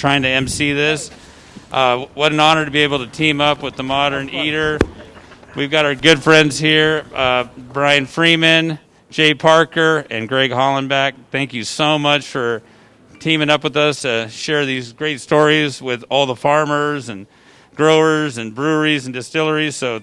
trying to MC this. What an honor to be able to team up with the Modern Eater. We've got our good friends here, Brian Freeman, Jay Parker, and Greg Hollenbach. Thank you so much for teaming up with us to share these great stories with all the farmers and growers and breweries and distilleries. So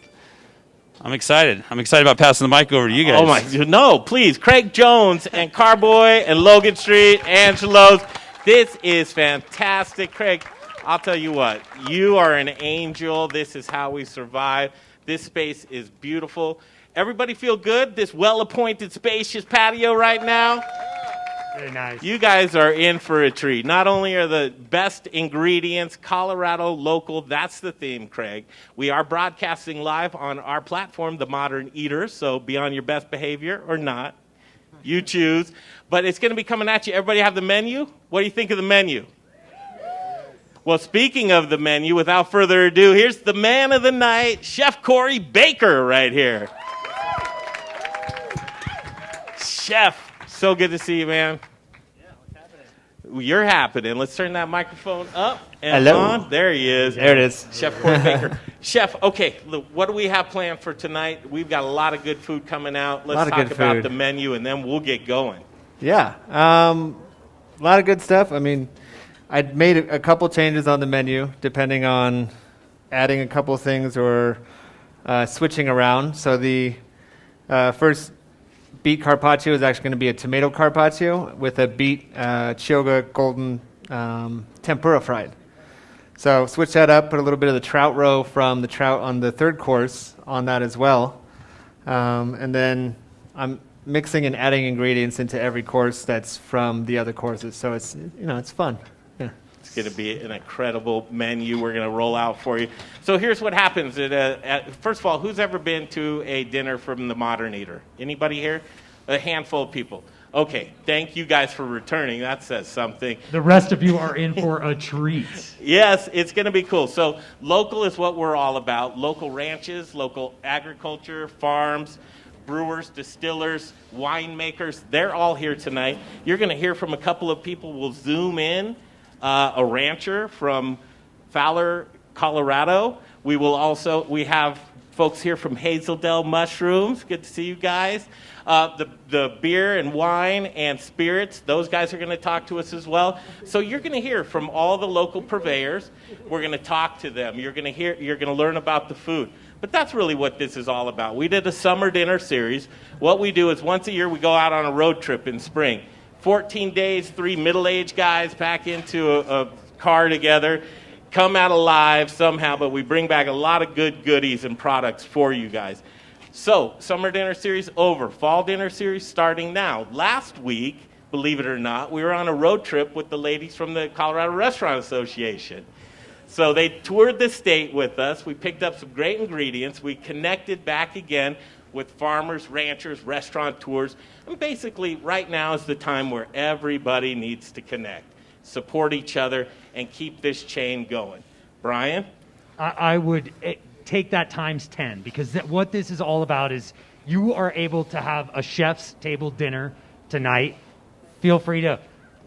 I'm excited. I'm excited about passing the mic over to you guys. Oh, my. No, please. Craig Jones and Carboy and Logan Street, Angelo's. This is fantastic. Craig, I'll tell you what. You are an angel. This is how we survive. This space is beautiful. Everybody feel good? This well-appointed, spacious patio right now? Very nice. You guys are in for a treat. Not only are the best ingredients, Colorado local, that's the theme, Craig. We are broadcasting live on our platform, The Modern Eater, so be on your best behavior or not. You choose. But it's going to be coming at you. Everybody have the menu? What do you think of the menu? Well, speaking of the menu, without further ado, here's the man of the night, Chef Corey Baker right here. Chef. So good to see you, man. Yeah, what's happening? You're happening. Let's turn that microphone up and Hello. on. There he is. There it is. Chef Corey Baker. Chef, okay, look, what do we have planned for tonight? We've got a lot of good food coming out. Let's talk about the menu, and then we'll get going. Yeah, a lot of good stuff. I mean, I'd made a couple changes on the menu, depending on adding a couple things or switching around. So the first beet carpaccio is actually going to be a tomato carpaccio with a beet Chioggia golden tempura fried. So switch that up, put a little bit of the trout roe from the trout on the third course on that as well. And then I'm mixing and adding ingredients into every course that's from the other courses. So it's, it's fun. Yeah. It's going to be an incredible menu we're going to roll out for you. So here's what happens. First of all, who's ever been to a dinner from the Modern Eater? Anybody here? A handful of people. Okay, thank you guys for returning. That says something. The rest of you are in for a treat. Yes, it's going to be cool. So local is what we're all about. Local ranches, local agriculture, farms, brewers, distillers, winemakers. They're all here tonight. You're going to hear from a couple of people. We'll zoom in. A rancher from Fowler, Colorado. We have folks here from Hazeldale Mushrooms. Good to see you guys. The beer and wine and spirits, those guys are going to talk to us as well. So you're going to hear from all the local purveyors. We're going to talk to them. You're going to learn about the food. But that's really what this is all about. We did a summer dinner series. What we do is once a year we go out on a road trip in spring. 14 days, 3 middle-aged guys pack into a car together, come out alive somehow, but we bring back a lot of good goodies and products for you guys. So, summer dinner series over. Fall dinner series starting now. Last week, believe it or not, we were on a road trip with the ladies from the Colorado Restaurant Association. So they toured the state with us. We picked up some great ingredients. We connected back again with farmers, ranchers, restaurateurs. And basically, right now is the time where everybody needs to connect, support each other, and keep this chain going. Brian? I would take that times 10, because what this is all about is you are able to have a chef's table dinner tonight. Feel free to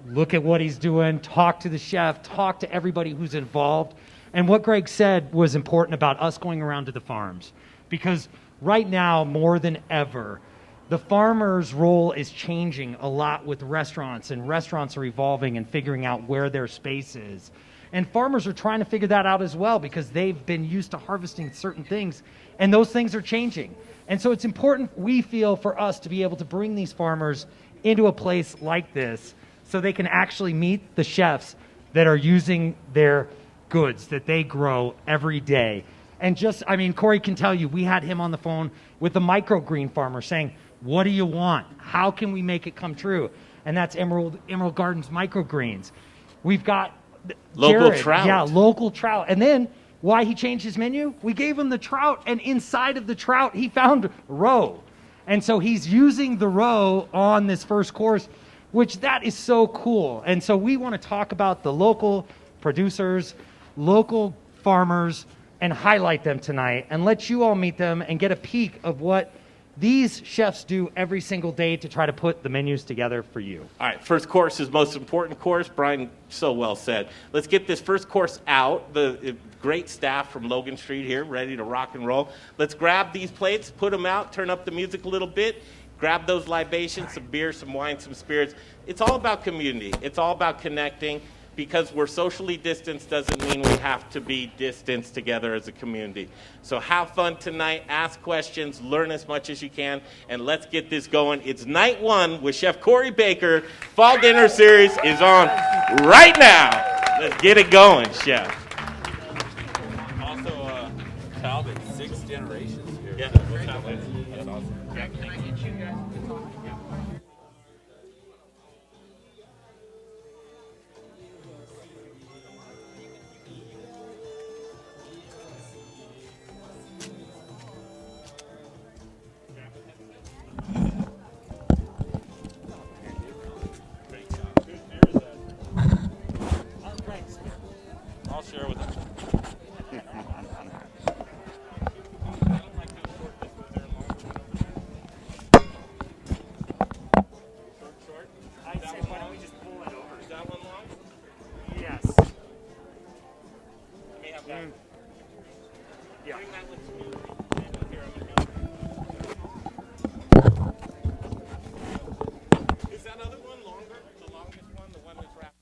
look at what he's doing, talk to the chef, talk to everybody who's involved. And what Greg said was important about us going around to the farms, because right now, more than ever, the farmer's role is changing a lot with restaurants, and restaurants are evolving and figuring out where their space is. And farmers are trying to figure that out as well, because they've been used to harvesting certain things, and those things are changing. And so it's important, we feel, for us to be able to bring these farmers into a place like this so they can actually meet the chefs that are using their goods that they grow every day. And Corey can tell you, we had him on the phone with a microgreen farmer saying, what do you want? How can we make it come true? And that's Emerald Gardens microgreens. We've got local Jared, trout. Yeah, local trout. And then why he changed his menu? We gave him the trout, and inside of the trout, he found roe. And so he's using the roe on this first course, which that is so cool. And so we want to talk about the local producers, local farmers, and highlight them tonight and let you all meet them and get a peek of what these chefs do every single day to try to put the menus together for you. All right, first course is most important course. Brian so well said. Let's get this first course out. The great staff from Logan Street here, ready to rock and roll. Let's grab these plates, put them out, turn up the music a little bit, grab those libations, some beer, some wine, some spirits. It's all about community. It's all about connecting. Because we're socially distanced doesn't mean we have to be distanced together as a community. So have fun tonight, ask questions, learn as much as you can, and let's get this going. It's night one with Chef Corey Baker. Fall Dinner Series is on right now. Let's get it going, Chef. Also, Talbot, 6 generations here. Yeah, Talbot. That's awesome. Yeah, I'll share with them. I'd say, why don't we just pull it over? Is that one long? Yes. Let me have that. Yeah. Bring that with me. Here, is that other one longer? The longest one? The one that's wrapped?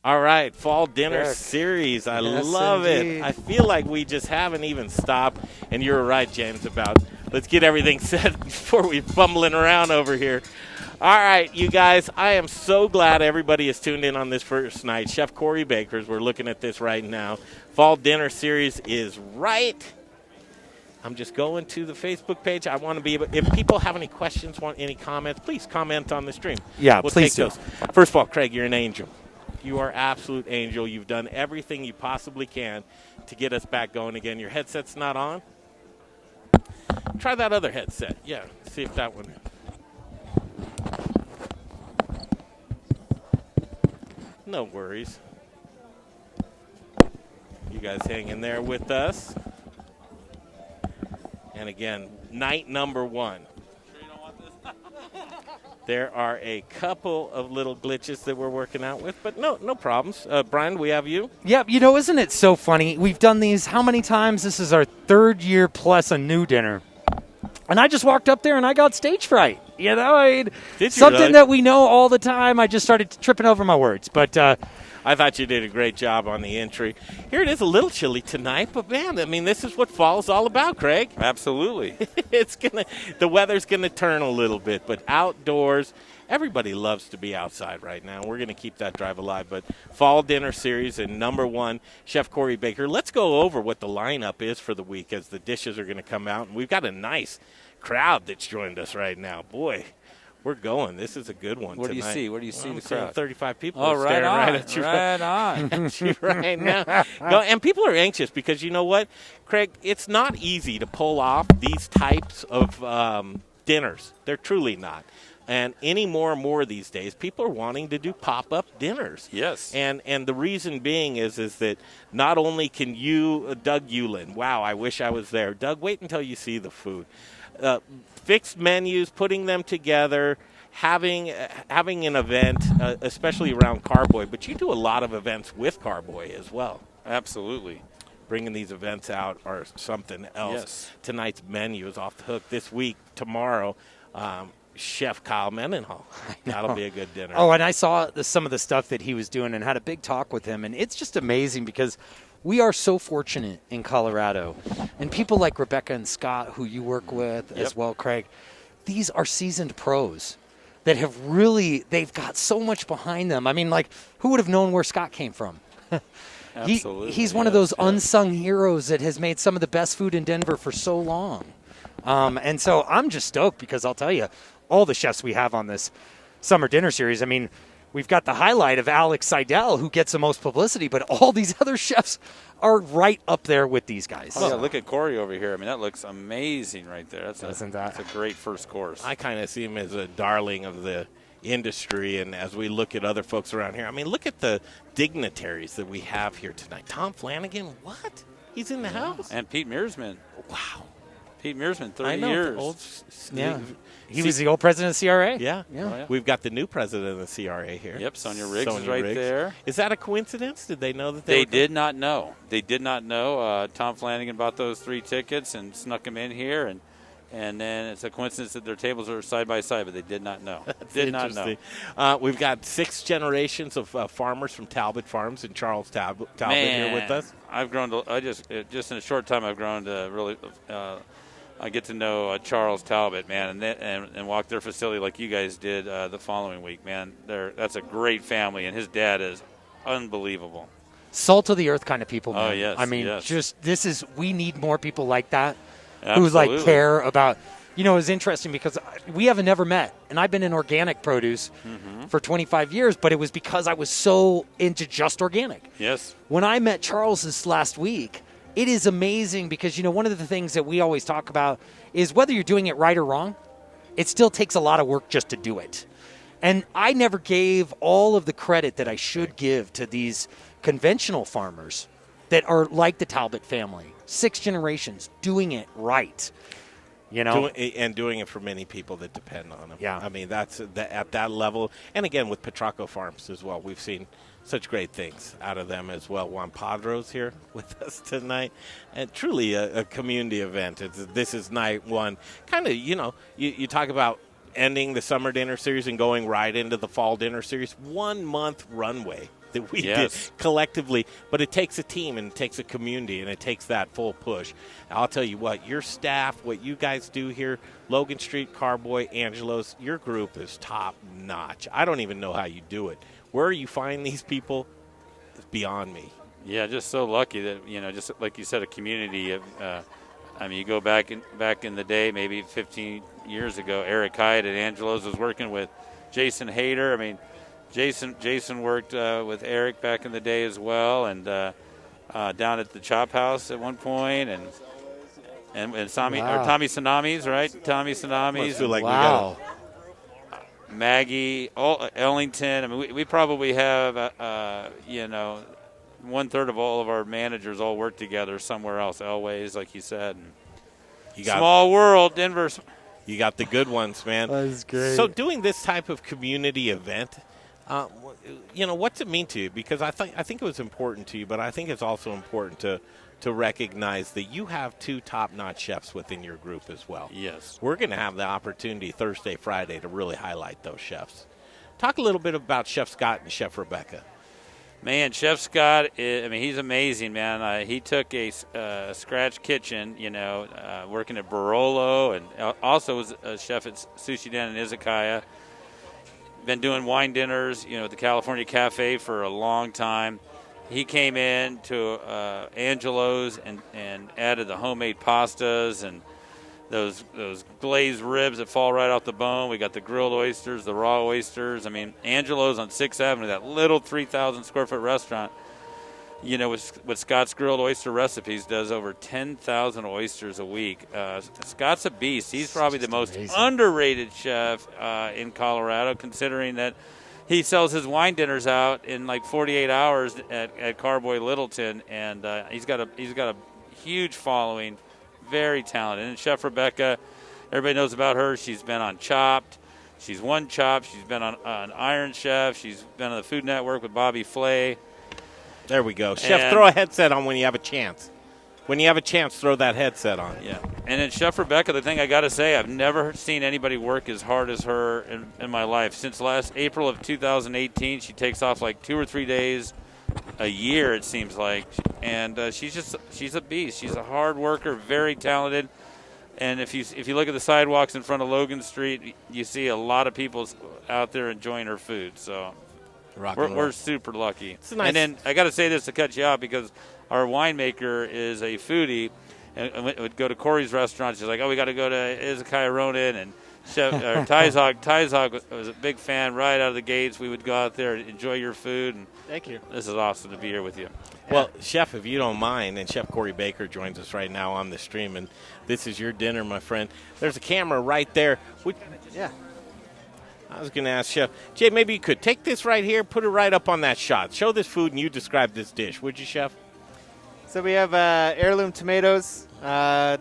All right, Fall Dinner Derek. Series. I Yes, love indeed. it. I feel like we just haven't even stopped. And you're right, James, about let's get everything set before we fumbling around over here. All right, you guys, I am so glad everybody is tuned in on this first night. Chef Corey Baker's, we're looking at this right now. Fall Dinner Series is right. I'm just going to the Facebook page. I want to be able, if people have any questions, want any comments, please comment on the stream. Yeah, we'll please take do. those. First of all, Craig, you're an angel. You are absolute angel. You've done everything you possibly can to get us back going again. Your headset's not on. Try that other headset. Yeah, see if that one. No worries. You guys hang in there with us. And again, night number one. There are a couple of little glitches that we're working out with, but no problems. Brian, we have you. Yep, you know, isn't it so funny? We've done these how many times? This is our 3rd year plus a new dinner. And I just walked up there and I got stage fright. You know, Did you something really? that we know all the time. I just started tripping over my words. But I thought you did a great job on the entry. Here it is, a little chilly tonight, but man, I mean, this is what fall is all about, Craig. Absolutely. The weather's gonna turn a little bit, but outdoors, everybody loves to be outside right now. We're gonna keep that drive alive. But Fall Dinner Series and number one, Chef Corey Baker. Let's go over what the lineup is for the week as the dishes are gonna come out, and we've got a nice crowd that's joined us right now. Boy, we're going. This is a good one Where do you tonight. see? Where do you see I'm the seeing crowd? 35 people Oh, right staring on. right at you. Right on. At you right now. And people are anxious because you know what, Craig? It's not easy to pull off these types of dinners. They're truly not. And any more and more these days, people are wanting to do pop-up dinners. Yes. And the reason being is that not only can you, Doug Euland, wow, I wish I was there. Doug, wait until you see the food. Fixed menus, putting them together, having an event, especially around Carboy. But you do a lot of events with Carboy as well. Absolutely. Bringing these events out or something else. Yes. Tonight's menu is off the hook. This week, tomorrow, Chef Kyle Mendenhall. That'll be a good dinner. oh, and I saw some of the stuff that he was doing and had a big talk with him. And it's just amazing because we are so fortunate in Colorado. And people like Rebecca and Scott, who you work with as well, Craig, these are seasoned pros that have really, they've got so much behind them. I mean, like, who would have known where Scott came from? Absolutely. He's one of those unsung heroes that has made some of the best food in Denver for so long. And so I'm just stoked because I'll tell you, all the chefs we have on this summer dinner series, I mean, we've got the highlight of Alex Seidel, who gets the most publicity, but all these other chefs are right up there with these guys. Oh, yeah, look at Corey over here. I mean, that looks amazing right there. That's that? a great first course. I kind of see him as a darling of the industry, and as we look at other folks around here, I mean, look at the dignitaries that we have here tonight. Tom Flanagan, what? He's in the house? And Pete Mearsman. Wow. Pete Mearsman, 30 I know. years. Old, Yeah. He was the old president of CRA. Yeah. Yeah. Oh, yeah. We've got the new president of the CRA here. Yep, Sonia Riggs is right there. Is that a coincidence? Did they know that They were did not know. They did not know. Tom Flanagan bought those 3 tickets and snuck them in here, and then it's a coincidence that their tables are side by side, but they did not know. Did not know. Interesting. We've got 6 generations of farmers from Talbot Farms and Charles Talbot here with us. I've grown to. Just in a short time, I've grown to really. I get to know Charles Talbot, man, and walk their facility like you guys did the following week, man. That's a great family, and his dad is unbelievable. Salt of the earth kind of people, man. Oh, yes, I mean, yes. we need more people like that Absolutely. who care about, it's interesting because we haven't never met, and I've been in organic produce for 25 years, but it was because I was so into just organic. Yes. When I met Charles this last week, it is amazing because, one of the things that we always talk about is whether you're doing it right or wrong, it still takes a lot of work just to do it. And I never gave all of the credit that I should give to these conventional farmers that are like the Talbot family, 6 generations doing it right. Doing it for many people that depend on them. Yeah. I mean, that's at that level. And again, with Petrocco Farms as well, we've seen such great things out of them as well. Juan Padros here with us tonight. And truly a community event. This is night one. Kind of, you talk about ending the summer dinner series and going right into the fall dinner series. 1 month runway that we did collectively, but it takes a team and it takes a community and it takes that full push. I'll tell you what, your staff, what you guys do here, Logan Street, Carboy, Angelo's, your group is top notch. I don't even know how you do it. Where you find these people is beyond me. Yeah, just so lucky that, just like you said, a community of, you go back in the day, maybe 15 years ago, Eric Hyatt at Angelo's was working with Jason Hayter. I mean, Jason worked with Eric back in the day as well, and down at the Chop House at one point, and Tommy Tsunamis, right? Tommy Tsunamis. Wow. Maggie Ellington. I mean, we probably have 1/3 of all of our managers all work together somewhere else. Elways, like you said. Small world, Denver. You got the good ones, man. That's great. So doing this type of community event, what's it mean to you? Because I think it was important to you, but I think it's also important to recognize that you have 2 top-notch chefs within your group as well. Yes. We're going to have the opportunity Thursday, Friday to really highlight those chefs. Talk a little bit about Chef Scott and Chef Rebecca. Man, Chef Scott, he's amazing, man. He took a scratch kitchen, working at Barolo, and also was a chef at Sushi Den and Izakaya. Been doing wine dinners, at the California Cafe for a long time. He came in to Angelo's and added the homemade pastas and those glazed ribs that fall right off the bone. We got the grilled oysters, the raw oysters. I mean, Angelo's on 6th Avenue, that little 3,000 square foot restaurant, with Scott's Grilled Oyster Recipes, does over 10,000 oysters a week. Scott's a beast. He's probably the most underrated chef in Colorado, considering that he sells his wine dinners out in like 48 hours at Carboy Littleton, and he's got a huge following. Very talented. And Chef Rebecca, everybody knows about her. She's been on Chopped. She's won Chopped. She's been on Iron Chef. She's been on the Food Network with Bobby Flay. There we go. Chef, throw a headset on when you have a chance. When you have a chance, throw that headset on. Yeah. And then Chef Rebecca, the thing I got to say, I've never seen anybody work as hard as her in my life. Since last April of 2018, she takes off like 2 or 3 days a year, it seems like. And she's a beast. She's a hard worker, very talented. And if you look at the sidewalks in front of Logan Street, you see a lot of people out there enjoying her food. So we're super lucky. Nice. And then I got to say this to cut you off, because our winemaker is a foodie, and would go to Corey's restaurant. She's like, "Oh, we got to go to Izakaya Ronin," and Ty's Hog was a big fan right out of the gates. We would go out there and enjoy your food. And Thank you. this is awesome to be here with you. Well, Chef, if you don't mind, and Chef Corey Baker joins us right now on the stream, and this is your dinner, my friend. There's a camera right there. Yeah. I was going to ask Chef Jay, maybe you could take this right here, put it right up on that shot. Show this food, and you describe this dish, would you, Chef? So we have heirloom tomatoes,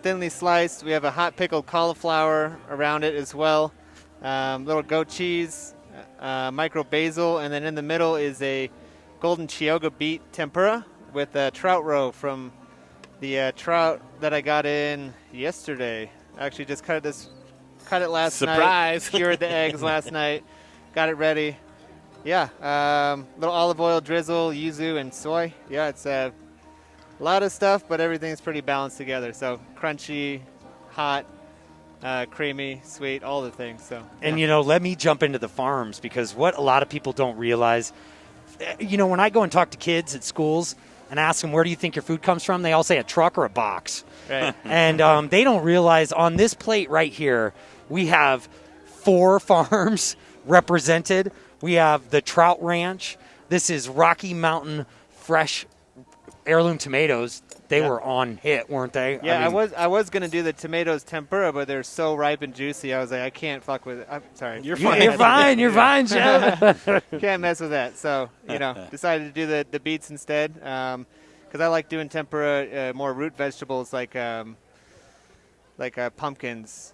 thinly sliced. We have a hot pickled cauliflower around it as well. Little goat cheese, micro basil, and then in the middle is a golden Chioggia beet tempura with a trout roe from the trout that I got in yesterday. I actually just cut it last night. Surprise! Cured the eggs last night. Got it ready. Yeah, little olive oil drizzle, yuzu, and soy. Yeah, it's a lot of stuff, but everything's pretty balanced together. So crunchy, hot, creamy, sweet, all the things. So. And, let me jump into the farms, because what a lot of people don't realize, when I go and talk to kids at schools and ask them, where do you think your food comes from? They all say a truck or a box. Right. And they don't realize on this plate right here, we have 4 farms represented. We have the Trout Ranch. This is Rocky Mountain Fresh Heirloom Tomatoes. They were on hit, weren't they? Yeah, I was gonna do the tomatoes tempura, but they're so ripe and juicy. I was like, I can't fuck with it. I'm sorry. You're fine. You're fine. You're fine, Chef. Can't mess with that. So decided to do the beets instead, because I like doing tempura more root vegetables like pumpkins,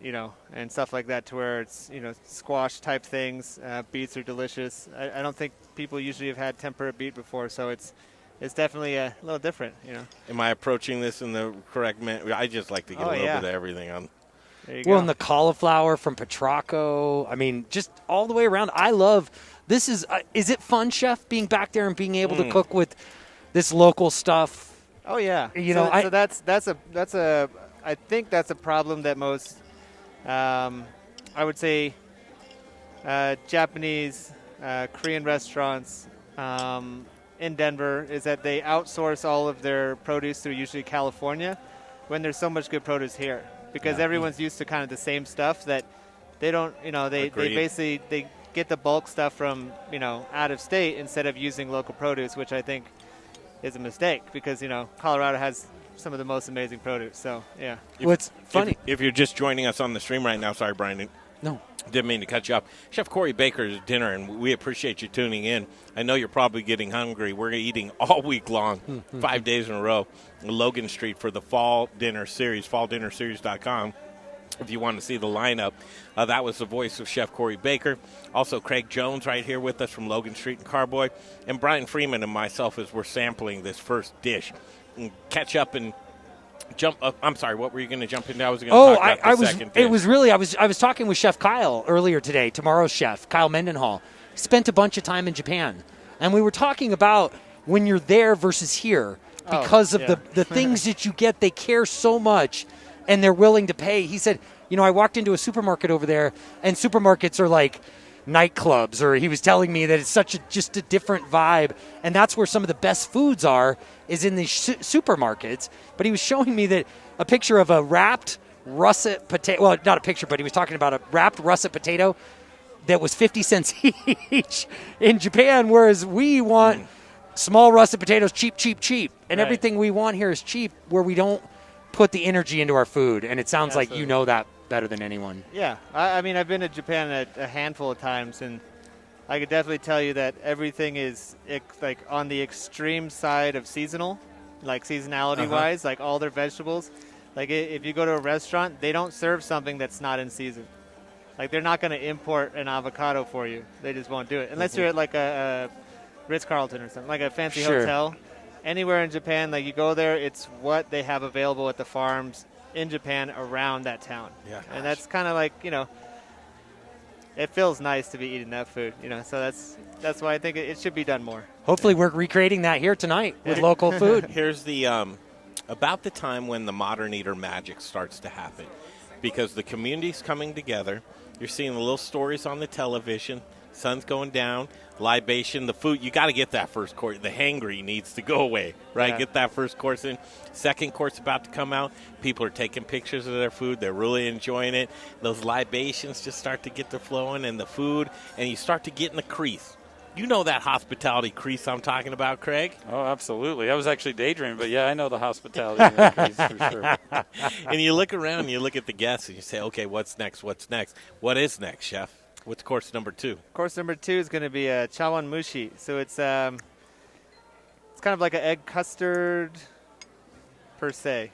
and stuff like that, to where it's squash type things. Beets are delicious. I don't think people usually have had tempura beet before, so it's definitely a little different, Am I approaching this in the correct manner? I just like to get a little bit of everything on. There you Well, go. and the cauliflower from Petrocco. I mean, just all the way around. I love this. Is it fun, Chef, being back there and being able to cook with this local stuff? Oh yeah. So that's a I think that's a problem that most I would say Japanese, Korean restaurants in Denver, is that they outsource all of their produce through usually California, when there's so much good produce here, because everyone's used to kind of the same stuff that they don't, they basically they get the bulk stuff from out of state instead of using local produce, which I think is a mistake, because Colorado has some of the most amazing produce. So yeah. What's funny? If you're just joining us on the stream right now, sorry, Brian. No. Didn't mean to cut you off. Chef Corey Baker's dinner, and we appreciate you tuning in. I know you're probably getting hungry. We're eating all week long, 5 days in a row, Logan Street for the Fall Dinner Series, falldinnerseries.com. If you want to see the lineup, that was the voice of Chef Corey Baker. Also, Craig Jones right here with us from Logan Street and Carboy. And Brian Freeman and myself as we're sampling this first dish. And catch up and jump up. I'm sorry, what were you going to jump into? I was going to talk about the second dish. It was really, I was talking with Chef Kyle earlier today, tomorrow's chef, Kyle Mendenhall. Spent a bunch of time in Japan. And we were talking about when you're there versus here, because of the things that you get. They care so much, and they're willing to pay. He said, I walked into a supermarket over there, and supermarkets are like nightclubs, or he was telling me that it's just a different vibe, and that's where some of the best foods are, is in these supermarkets. But he was showing me that a picture of a wrapped russet potato, well, not a picture, but he was talking about a wrapped russet potato that was 50 cents each in Japan, whereas we want small russet potatoes, cheap, and everything we want here is cheap, where we don't put the energy into our food, and it sounds like you know that better than anyone. Yeah, I mean, I've been to Japan a handful of times, and I could definitely tell you that everything is like on the extreme side of seasonal, like seasonality-wise, like all their vegetables. Like if you go to a restaurant, they don't serve something that's not in season. Like they're not going to import an avocado for you. They just won't do it. Unless you're at like a Ritz-Carlton or something, like a fancy hotel. Anywhere in Japan, like you go there, it's what they have available at the farms in Japan around that town. Yeah, and that's kind of like, it feels nice to be eating that food, so that's why I think it should be done more. Hopefully we're recreating that here tonight with local food. Here's the about the time when the Modern Eater magic starts to happen, because the community's coming together. You're seeing the little stories on the television, Sun's going down. Libation, the food, you got to get that first course. The hangry needs to go away, right? Yeah. Get that first course in. Second course about to come out. People are taking pictures of their food. They're really enjoying it. Those libations just start to get to flowing, and the food, and you start to get in the crease. You know that hospitality crease I'm talking about, Craig? Oh, absolutely. I was actually daydreaming, but yeah, I know the hospitality industry for sure. And you look around and you look at the guests and you say, okay, what's next? What's next? What is next, chef? What's course number 2? Course number 2 is going to be a chawan mushi. So it's kind of like an egg custard per se.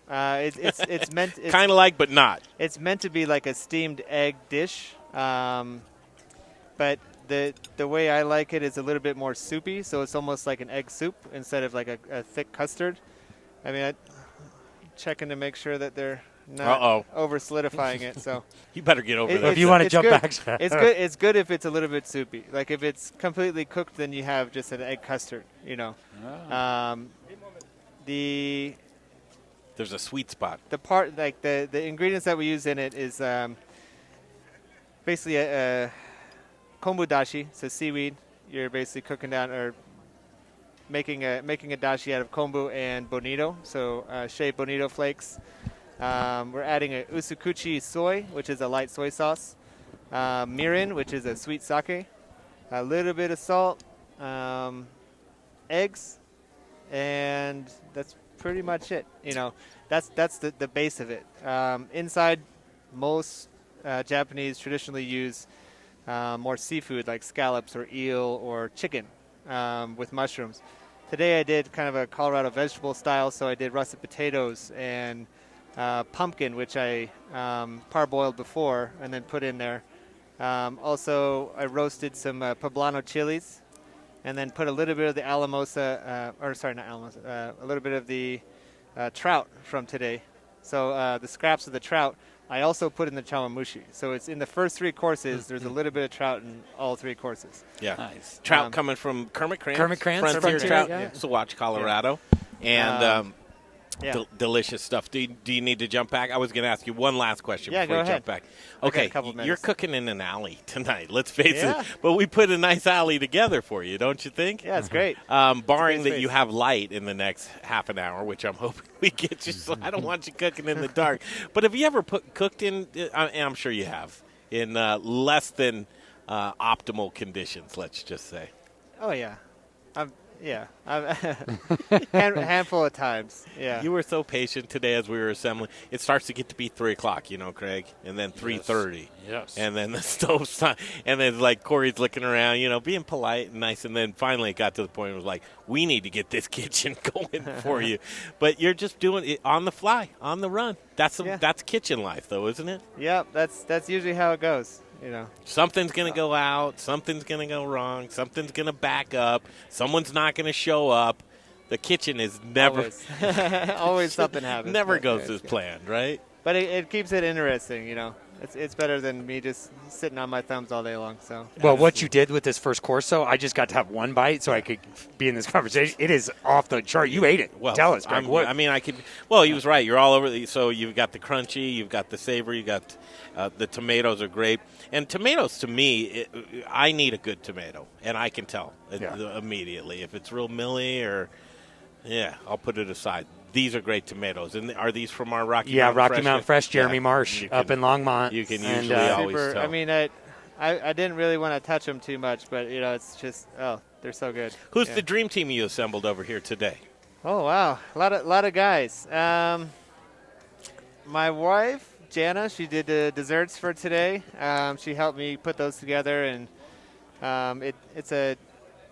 It's meant Kind of like, but not. it's meant to be like a steamed egg dish, but the way I like it is a little bit more soupy. So it's almost like an egg soup instead of like a thick custard. I mean, checking to make sure that they're not over solidifying it. So You better get over It- that. If you want to it's jump good. back, it's good. It's good if it's a little bit soupy. Like if it's completely cooked, then you have just an egg custard. You know, the There's a sweet spot. part like the ingredients that we use in it is basically a kombu dashi, so seaweed. You're basically cooking down or making a dashi out of kombu and bonito, so shea bonito flakes. We're adding a usukuchi soy, which is a light soy sauce, mirin, which is a sweet sake, a little bit of salt, eggs, and that's pretty much it. You know, that's the base of it. Inside, most Japanese traditionally use more seafood like scallops or eel or chicken with mushrooms. Today I did kind of a Colorado vegetable style, so I did russet potatoes and pumpkin, which I parboiled before and then put in there. Also, I roasted some poblano chilies and then put a little bit of the alamosa, a little bit of the trout from today. So the scraps of the trout, I also put in the chawamushi. So it's in the first 3 courses, there's a little bit of trout in all 3 courses. Yeah. Nice. Trout coming from Kermit Krantz. Kermit Krantz, Frontier Frontier, Trout. yeah. Saguache, Colorado. And Yeah. delicious stuff. Do you need to jump back? I was going to ask you one last question Yeah, before go you jump ahead. back. I got Okay, a couple you're minutes. cooking in an alley tonight. Let's face Yeah. it. But we put a nice alley together for you, don't you think? Yeah, it's great. Barring great that space. you have light in the next half an hour, which I'm hoping we get you, so I don't want you cooking in the dark. But have you ever cooked in, and I'm sure you have, in less than optimal conditions, let's just say? Oh, yeah. Handful of times. Yeah. You were so patient today as we were assembling. It starts to get to be 3 o'clock, you know, Craig, and then 3:30. Yes. And then the stove's on, and then like Corey's looking around, you know, being polite and nice, and then finally it got to the point where it was like, we need to get this kitchen going for you. But you're just doing it on the fly, on the run. That's kitchen life, though, isn't it? Yep, that's usually how it goes. You know. Something's going to go out, something's going to go wrong, something's going to back up, someone's not going to show up. The kitchen is never Always something happens. never But, goes yeah, as planned, right? But it keeps it interesting, you know. It's better than me just sitting on my thumbs all day long. So. well, what you did with this first course, though, I just got to have one bite so I could be in this conversation. It is off the chart. You ate it. Well, Tell us, Greg. What? I mean, I could. Well, he was right. You're all over. So you've got the crunchy, you've got the savory, you got the tomatoes are great. And tomatoes, to me, I need a good tomato, and I can tell immediately if it's real milly or. Yeah, I'll put it aside. These are great tomatoes. And are these from our Rocky Mountain Fresh? Rocky Mountain Fresh, Jeremy Yeah, Marsh, you up can- in Longmont. You can And, usually always Super. tell. I mean, I didn't really want to touch them too much, but you know, it's just they're so good. Who's Yeah. the dream team you assembled over here today? Oh wow, a lot of guys. My wife Jana, she did the desserts for today. She helped me put those together, and it's a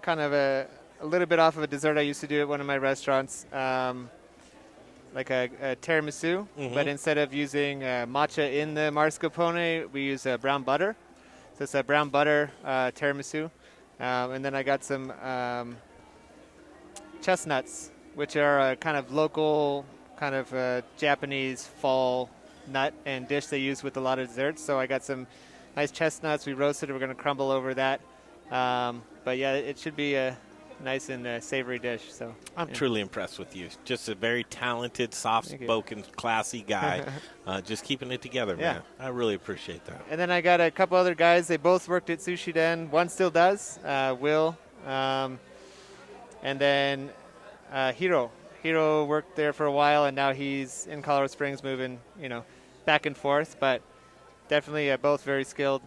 kind of a little bit off of a dessert I used to do at one of my restaurants, like a tiramisu. But instead of using matcha in the mascarpone, we use brown butter. So it's a brown butter tiramisu, and then I got some chestnuts, which are a kind of local, kind of Japanese fall nut and dish they use with a lot of desserts. So I got some nice chestnuts. We roasted it. We're going to crumble over that. But yeah, it should be a nice and savory dish. So I'm truly impressed with you. Just a very talented, soft-spoken, classy guy. Just keeping it together, man. I really appreciate that. And then I got a couple other guys. They both worked at Sushi Den. One still does, Will. And then Hiro. Hiro worked there for a while, and now he's in Colorado Springs moving, back and forth. But definitely both very skilled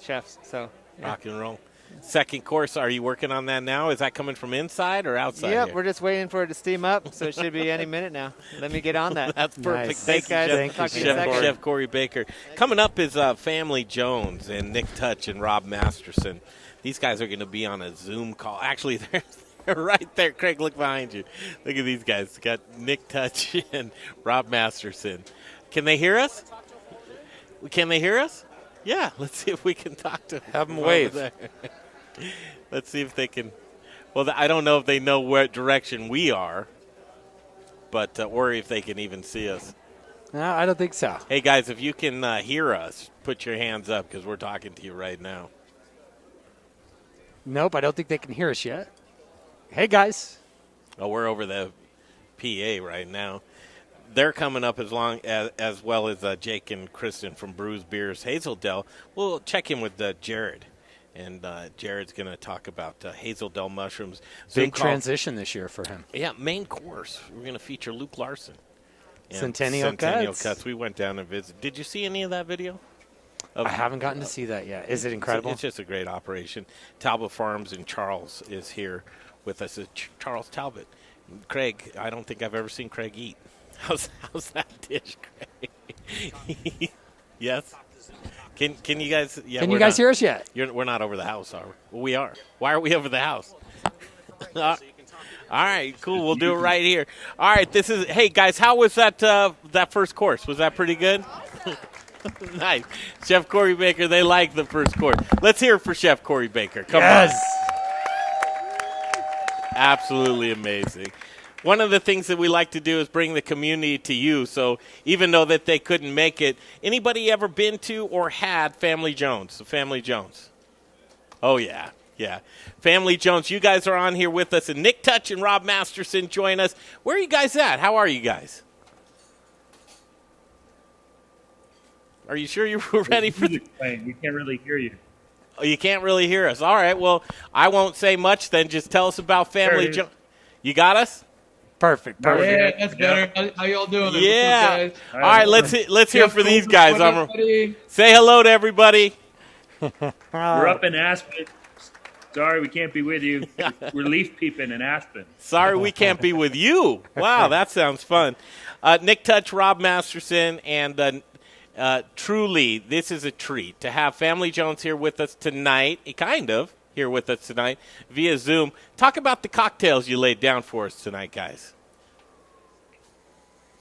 chefs. So Rock and roll. Second course, are you working on that now? Is that coming from inside or outside? Yep, here? we're just waiting for it to steam up, so it should be any minute now. Let me get on that. That's perfect. Nice. Thanks, guys. Thank Talk to you, you in a second. Chef Corey Baker. Coming up is Family Jones and Nick Touch and Rob Masterson. These guys are going to be on a Zoom call. Actually, they're right there. Craig, look behind you. Look at these guys. Got Nick Touch and Rob Masterson. Can they hear us? Can they hear us? Yeah. Let's see if we can talk to them. Have them wave. Let's see if they can. Well, I don't know if they know what direction we are, but or if they can even see us. No, I don't think so. Hey, guys, if you can hear us, put your hands up because we're talking to you right now. Nope, I don't think they can hear us yet. Hey, guys. Oh, we're over the PA right now. They're coming up as well as Jake and Kristen from Brews Beers Hazeldale. We'll check in with Jared. And Jared's going to talk about Hazeldale mushrooms. Big transition this year for him. Yeah, main course. We're going to feature Luke Larson. and Centennial Cuts. We went down and visited. Did you see any of that video? I haven't gotten to see that yet. Is it incredible? It's just a great operation. Talbot Farms and Charles is here with us. Charles Talbot. Craig, I don't think I've ever seen Craig eat. How's that dish, Craig? Yes? Can you guys? Yeah, Can you guys hear us yet? We're not over the house, are we? Well, we are. Why are we over the house? All right, cool. We'll do it right here. All right, hey guys, how was that first course? Was that pretty good? Nice. Chef Corey Baker, they like the first course. Let's hear it for Chef Corey Baker. Come on. Absolutely amazing. One of the things that we like to do is bring the community to you. So even though that they couldn't make it, anybody ever been to or had Family Jones? Family Jones. Oh, yeah. Yeah. Family Jones, you guys are on here with us. And Nick Touch and Rob Masterson join us. Where are you guys at? How are you guys? Are you sure you were ready for We can't really hear you. Oh, you can't really hear us. All right. Well, I won't say much then. Just tell us about Family Jones. You got us? Perfect. Yeah, that's better. How y'all doing? Yeah. What's up, guys? All right. Let's hear for these guys. What up, buddy? Say hello to everybody. We're up in Aspen. Sorry, we can't be with you. We're leaf peeping in Aspen. Sorry we can't be with you. Wow, that sounds fun. Nick Touch, Rob Masterson, and truly, this is a treat to have Family Jones here with us tonight, here with us tonight via Zoom. Talk about the cocktails you laid down for us tonight, guys.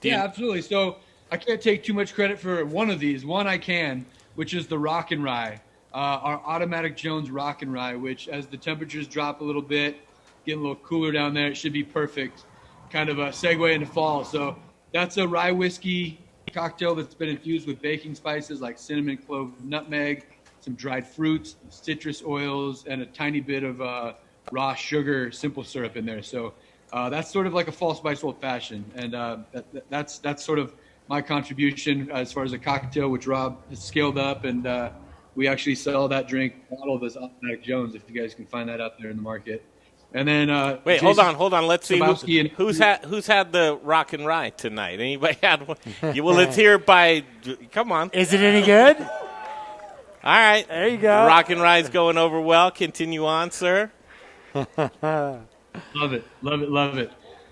Yeah, absolutely. So I can't take too much credit for one of these. One I can, which is the Rock and Rye, our Automatic Jones Rock and Rye, which as the temperatures drop a little bit, getting a little cooler down there, it should be perfect. Kind of a segue into fall. So that's a rye whiskey cocktail that's been infused with baking spices like cinnamon, clove, nutmeg, some dried fruits, citrus oils, and a tiny bit of raw sugar simple syrup in there. So that's sort of like a fall spice old fashioned, and that's sort of my contribution as far as a cocktail, which Rob has scaled up, and we actually sell that drink bottled as Automatic Jones, if you guys can find that out there in the market. And then wait, Jason hold on. Let's see who's had the Rock and Rye tonight. Anybody had one? Well, let's hear it by. Come on. Is it any good? All right. There you go. Rock and Rye's going over well. Continue on, sir. Love it.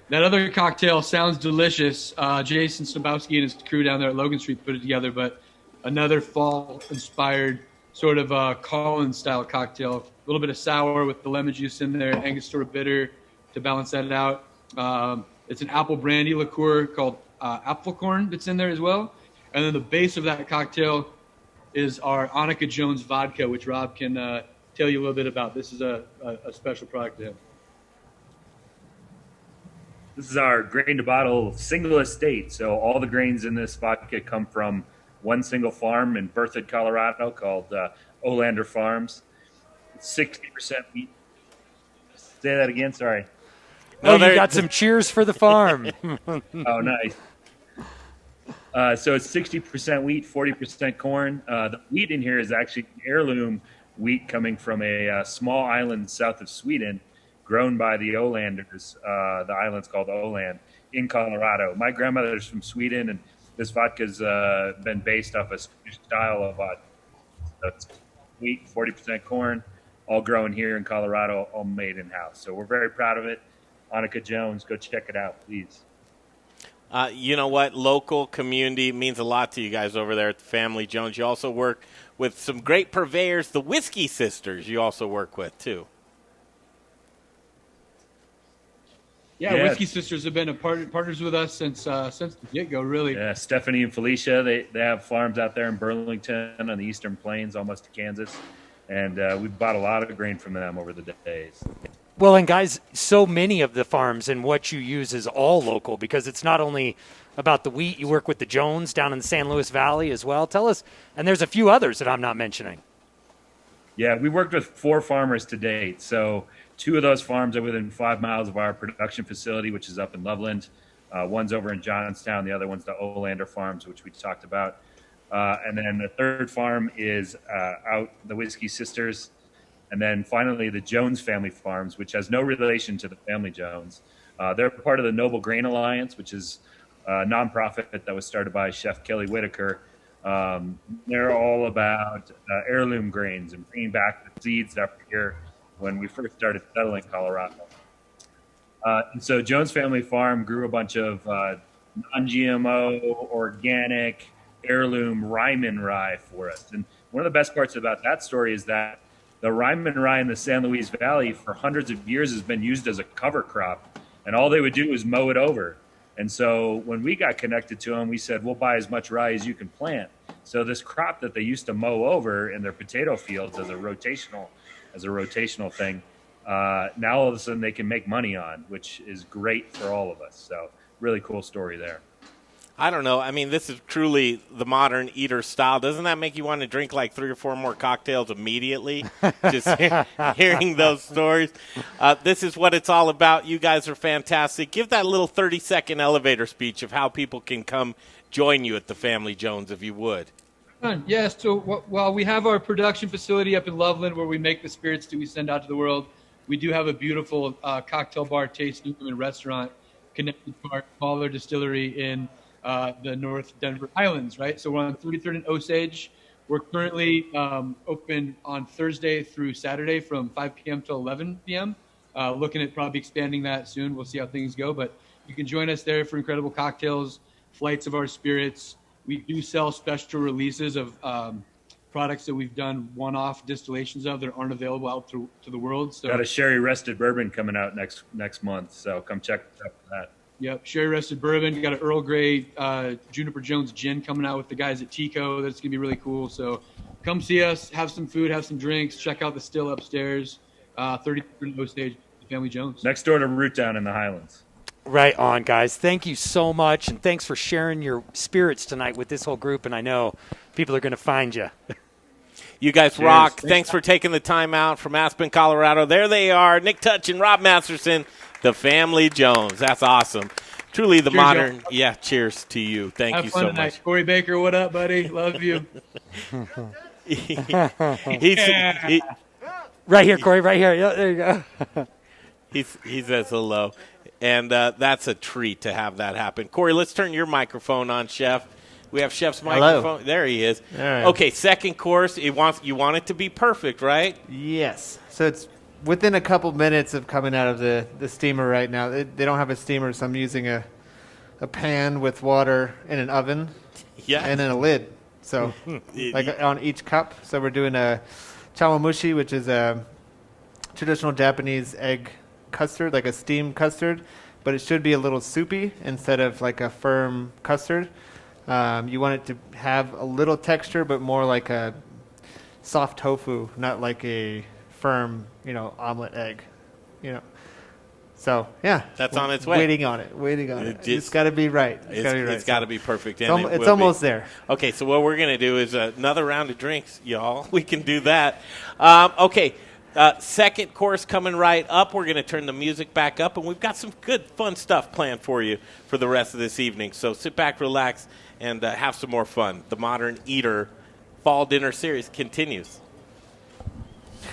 That other cocktail sounds delicious. Jason Stambowski and his crew down there at Logan Street put it together, but another fall-inspired sort of Collins-style cocktail. A little bit of sour with the lemon juice in there, Angostura bitter to balance that out. It's an apple brandy liqueur called Apfelkorn that's in there as well. And then the base of that cocktail is our Annika Jones vodka, which Rob can tell you a little bit about. This is a special product to him. This is our grain-to-bottle single estate. So all the grains in this vodka come from one single farm in Berthoud, Colorado called Olander Farms. It's 60% wheat. Say that again. Sorry. No, you there- got some cheers for the farm. Oh, nice. So it's 60% wheat, 40% corn. The wheat in here is actually heirloom wheat coming from a small island south of Sweden, grown by the Olanders. The island's called Åland in Colorado. My grandmother's from Sweden, and this vodka's been based off a Swedish style of vodka. So it's wheat, 40% corn, all grown here in Colorado, all made in-house. So we're very proud of it. Annika Jones, go check it out, please. You know what? Local community means a lot to you guys over there at the Family Jones. You also work with some great purveyors, the Whiskey Sisters you also work with, too. Yeah, Yeah. Whiskey Sisters have been partners with us since the get-go, really. Yeah, Stephanie and Felicia, they have farms out there in Burlington on the Eastern Plains, almost to Kansas. And we've bought a lot of grain from them over the days. Well, and guys, so many of the farms and what you use is all local because it's not only about the wheat. You work with the Jones down in the San Luis Valley as well. Tell us, and there's a few others that I'm not mentioning. Yeah, we worked with 4 farmers to date. So 2 of those farms are within 5 miles of our production facility, which is up in Loveland. One's over in Johnstown. The other one's the Olander Farms, which we talked about. And then the third farm is out the Whiskey Sisters. And then finally, the Jones Family Farms, which has no relation to the Family Jones. They're part of the Noble Grain Alliance, which is a nonprofit that was started by Chef Kelly Whitaker. They're all about heirloom grains and bringing back the seeds that were here when we first started settling Colorado. And so Jones Family Farm grew a bunch of non-GMO, organic, heirloom Ryman rye for us. And one of the best parts about that story is that the Ryman rye in the San Luis Valley for hundreds of years has been used as a cover crop, and all they would do was mow it over. And so when we got connected to them, we said, we'll buy as much rye as you can plant. So this crop that they used to mow over in their potato fields as a rotational thing, now all of a sudden they can make money on, which is great for all of us. So really cool story there. I don't know. I mean, this is truly the modern eater style. Doesn't that make you want to drink like 3 or 4 more cocktails immediately? Just hearing those stories. This is what it's all about. You guys are fantastic. Give that little 30-second elevator speech of how people can come join you at the Family Jones, if you would. Yeah, so while we have our production facility up in Loveland where we make the spirits that we send out to the world, we do have a beautiful cocktail bar, tasting room, and restaurant connected to our smaller distillery in the North Denver Highlands, right? So we're on 33rd and Osage. We're currently open on Thursday through Saturday from 5 p.m. to 11 p.m. Looking at probably expanding that soon. We'll see how things go, but you can join us there for incredible cocktails, flights of our spirits. We do sell special releases of products that we've done one-off distillations of that aren't available out to the world. So Got a sherry rested bourbon coming out next month, so come check us out for that. Yep, sherry rested bourbon. You got an Earl Grey Juniper Jones gin coming out with the guys at Tico. That's gonna be really cool. So come see us, have some food, have some drinks, check out the still upstairs, 33rd Osage, the Family Jones. Next door to Root Down in the Highlands. Right on, guys. Thank you so much, and thanks for sharing your spirits tonight with this whole group, and I know people are going to find you. You guys rock. Thanks for taking the time out from Aspen, Colorado. There they are, Nick Touch and Rob Masterson, the Family Jones. That's awesome. Truly the Cheers, modern. y'all. Yeah, cheers to you. Thank Have you fun so tonight. much. Corey Baker, what up, buddy? Love you. He's, Right here, Corey, right here. Yeah, there you go. he says hello. And that's a treat to have that happen. Corey, let's turn your microphone on, Chef. We have Chef's microphone. There he is. All right. Okay, second course. You want it to be perfect, right? Yes. So it's within a couple minutes of coming out of the steamer right now. They don't have a steamer, so I'm using a pan with water in an oven Yeah. and then a lid. So like on each cup. So we're doing a chawamushi, which is a traditional Japanese egg custard, like a steamed custard, but it should be a little soupy instead of like a firm custard. You want it to have a little texture, but more like a soft tofu, not like a firm, omelet egg, So, yeah. That's on its way. Waiting on it. It's got to be right. It's got to be perfect. It's, and it it's will almost be. there. Okay, so what we're going to do is another round of drinks, y'all. We can do that. Okay, Second course coming right up. We're going to turn the music back up, and we've got some good, fun stuff planned for you for the rest of this evening. So sit back, relax, and have some more fun. The Modern Eater Fall Dinner Series continues.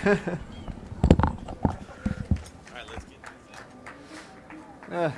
All right, let's get this.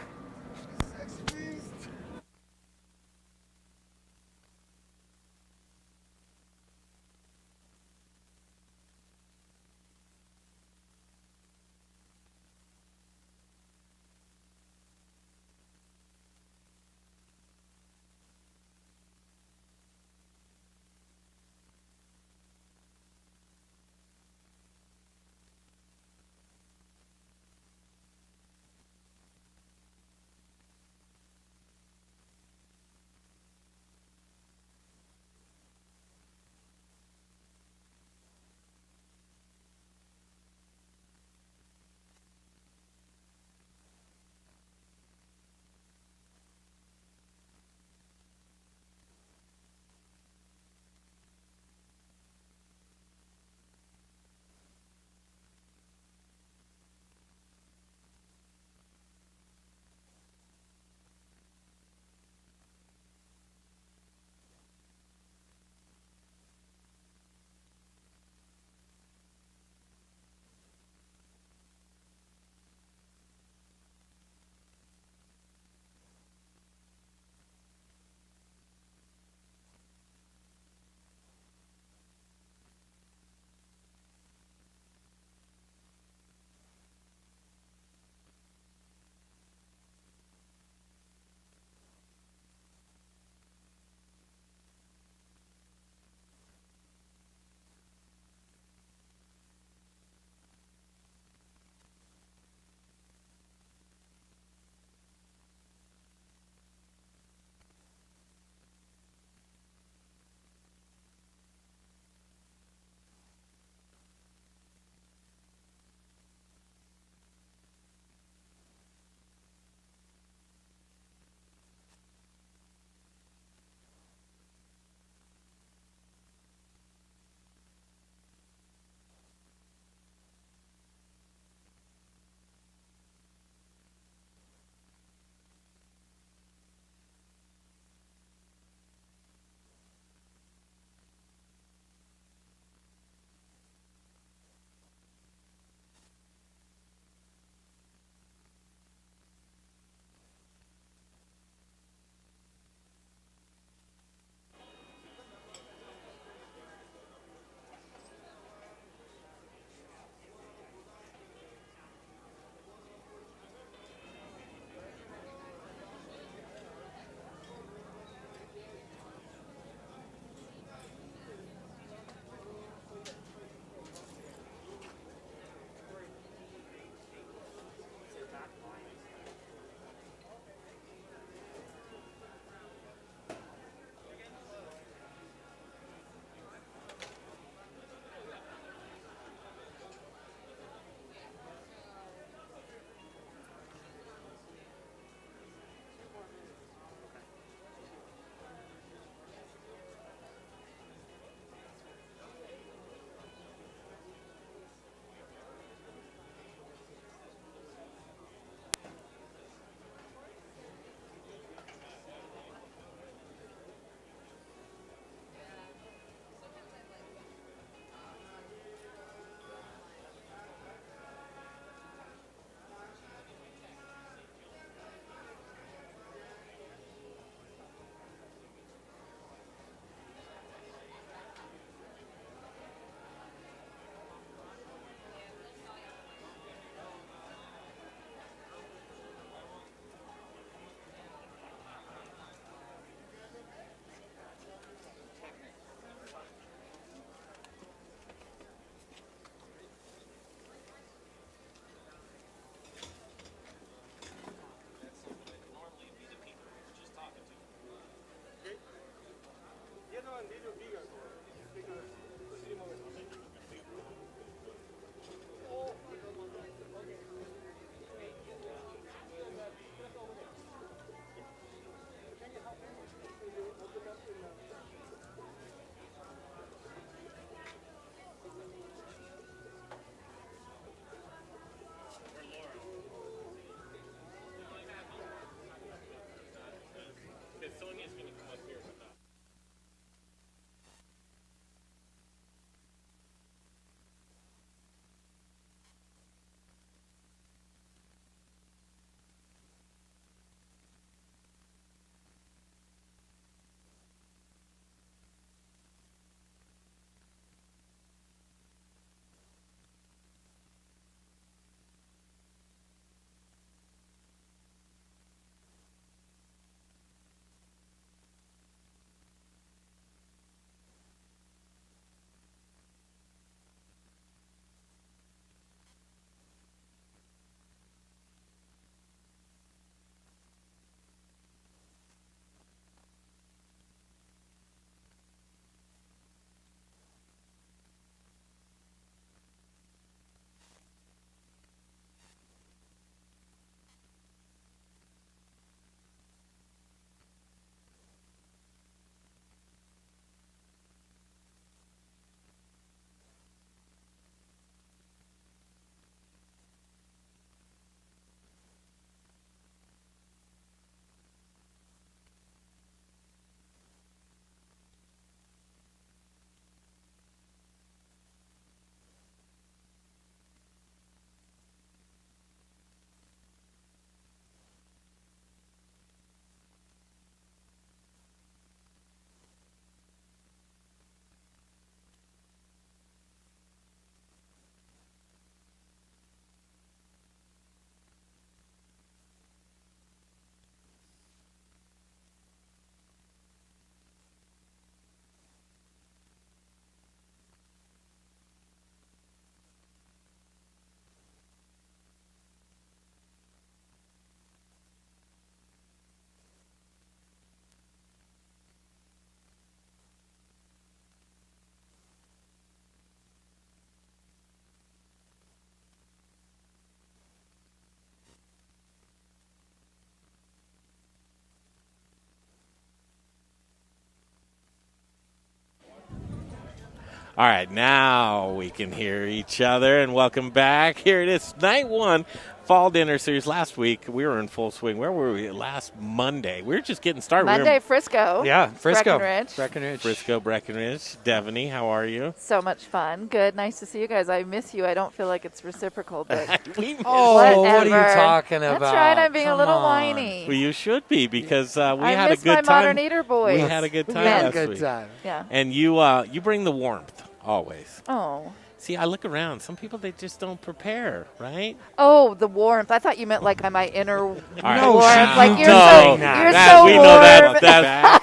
All right, now we can hear each other, and welcome back. Here it is, night one, Fall Dinner Series. Last week, we were in full swing. Where were we? Last Monday. We were just getting started. Monday, Frisco. Yeah, Frisco. Breckenridge. Breckenridge. Frisco, Breckenridge. Devaney, how are you? So much fun. Good. Nice to see you guys. I miss you. I don't feel like it's reciprocal, but We miss Oh, what are you whatever. talking about? That's right. I'm being a Come little on. whiny. Well, you should be, because we I had a miss good my time. modern eater boys. We had a good time Yeah. last Good week. time. Yeah. And you bring the warmth, always. Oh. See, I look around. Some people, they just don't prepare, right? Oh, the warmth. I thought you meant like my inner All right. No, warmth. she- Like you're No. so That- you're That- so we warm. know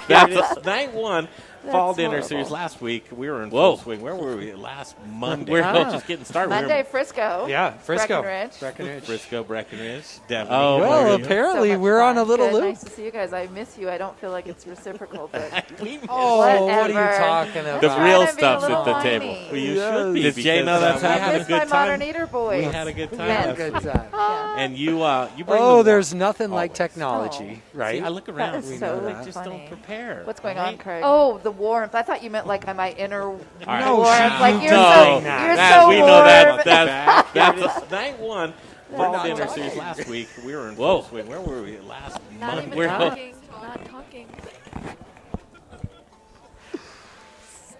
that's night one. Fall That's Dinner horrible. Series. Last week, we were in Whoa. full swing. Where were we? Last Monday. We're just getting started. Monday, Frisco. Yeah, Frisco. Breckenridge. Breckenridge. Frisco, Breckenridge. Devaney. Oh, Well, my God. apparently So much we're on a fun. little Good. loop. Nice to see you guys. I miss you. I don't feel like it's reciprocal, but We missed Oh, what are you Whatever. talking about? The That's real right, I'm being a stuff's at little the whiny. table. Well, you Yes. should be. Did Jay know because, that's we I had a miss good my modern time. eater boys. We had a good time. Yeah. last Good week. time. Yeah. And you bring Oh, the there's warmth. nothing like Always. technology, Oh. right? See, I look around. is We so know they just funny. don't prepare. What's going on, right? Craig? Oh, the warmth. I thought you meant like my inner No, warmth. she- Like you're No, so you're that- so we warm. know that's night one. Fall not Dinner talking. Series. Last week, we were in Whoa. full swing. Where were we? Last Not Monday. even We're- talking. Not talking.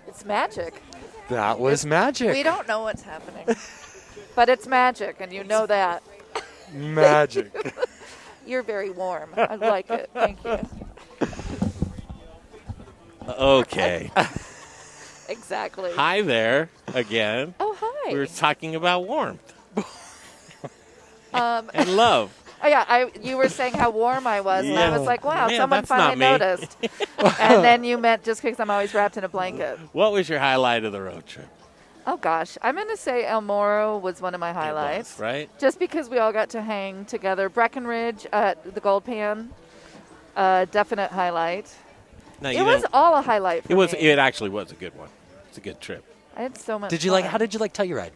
It's magic. That was magic. We don't know what's happening, but it's magic, and you know that. Magic. You're very warm. I like it. Thank you. Okay. Exactly. Hi there again. Oh, hi. We were talking about warmth Um, and love. oh yeah, you were saying how warm I was, and I was Yeah. like, wow, Man, someone that's finally not me. noticed. And then you meant just because I'm always wrapped in a blanket. What was your highlight of the road trip? Oh gosh, I'm going to say El Moro was one of my highlights. It was, right? Just because we all got to hang together. Breckenridge at the Gold Pan, definite highlight. No, It was all a highlight for It was. me. It actually was a good one. It's a good trip. I had so much Did you like? fun. How did you like Telluride?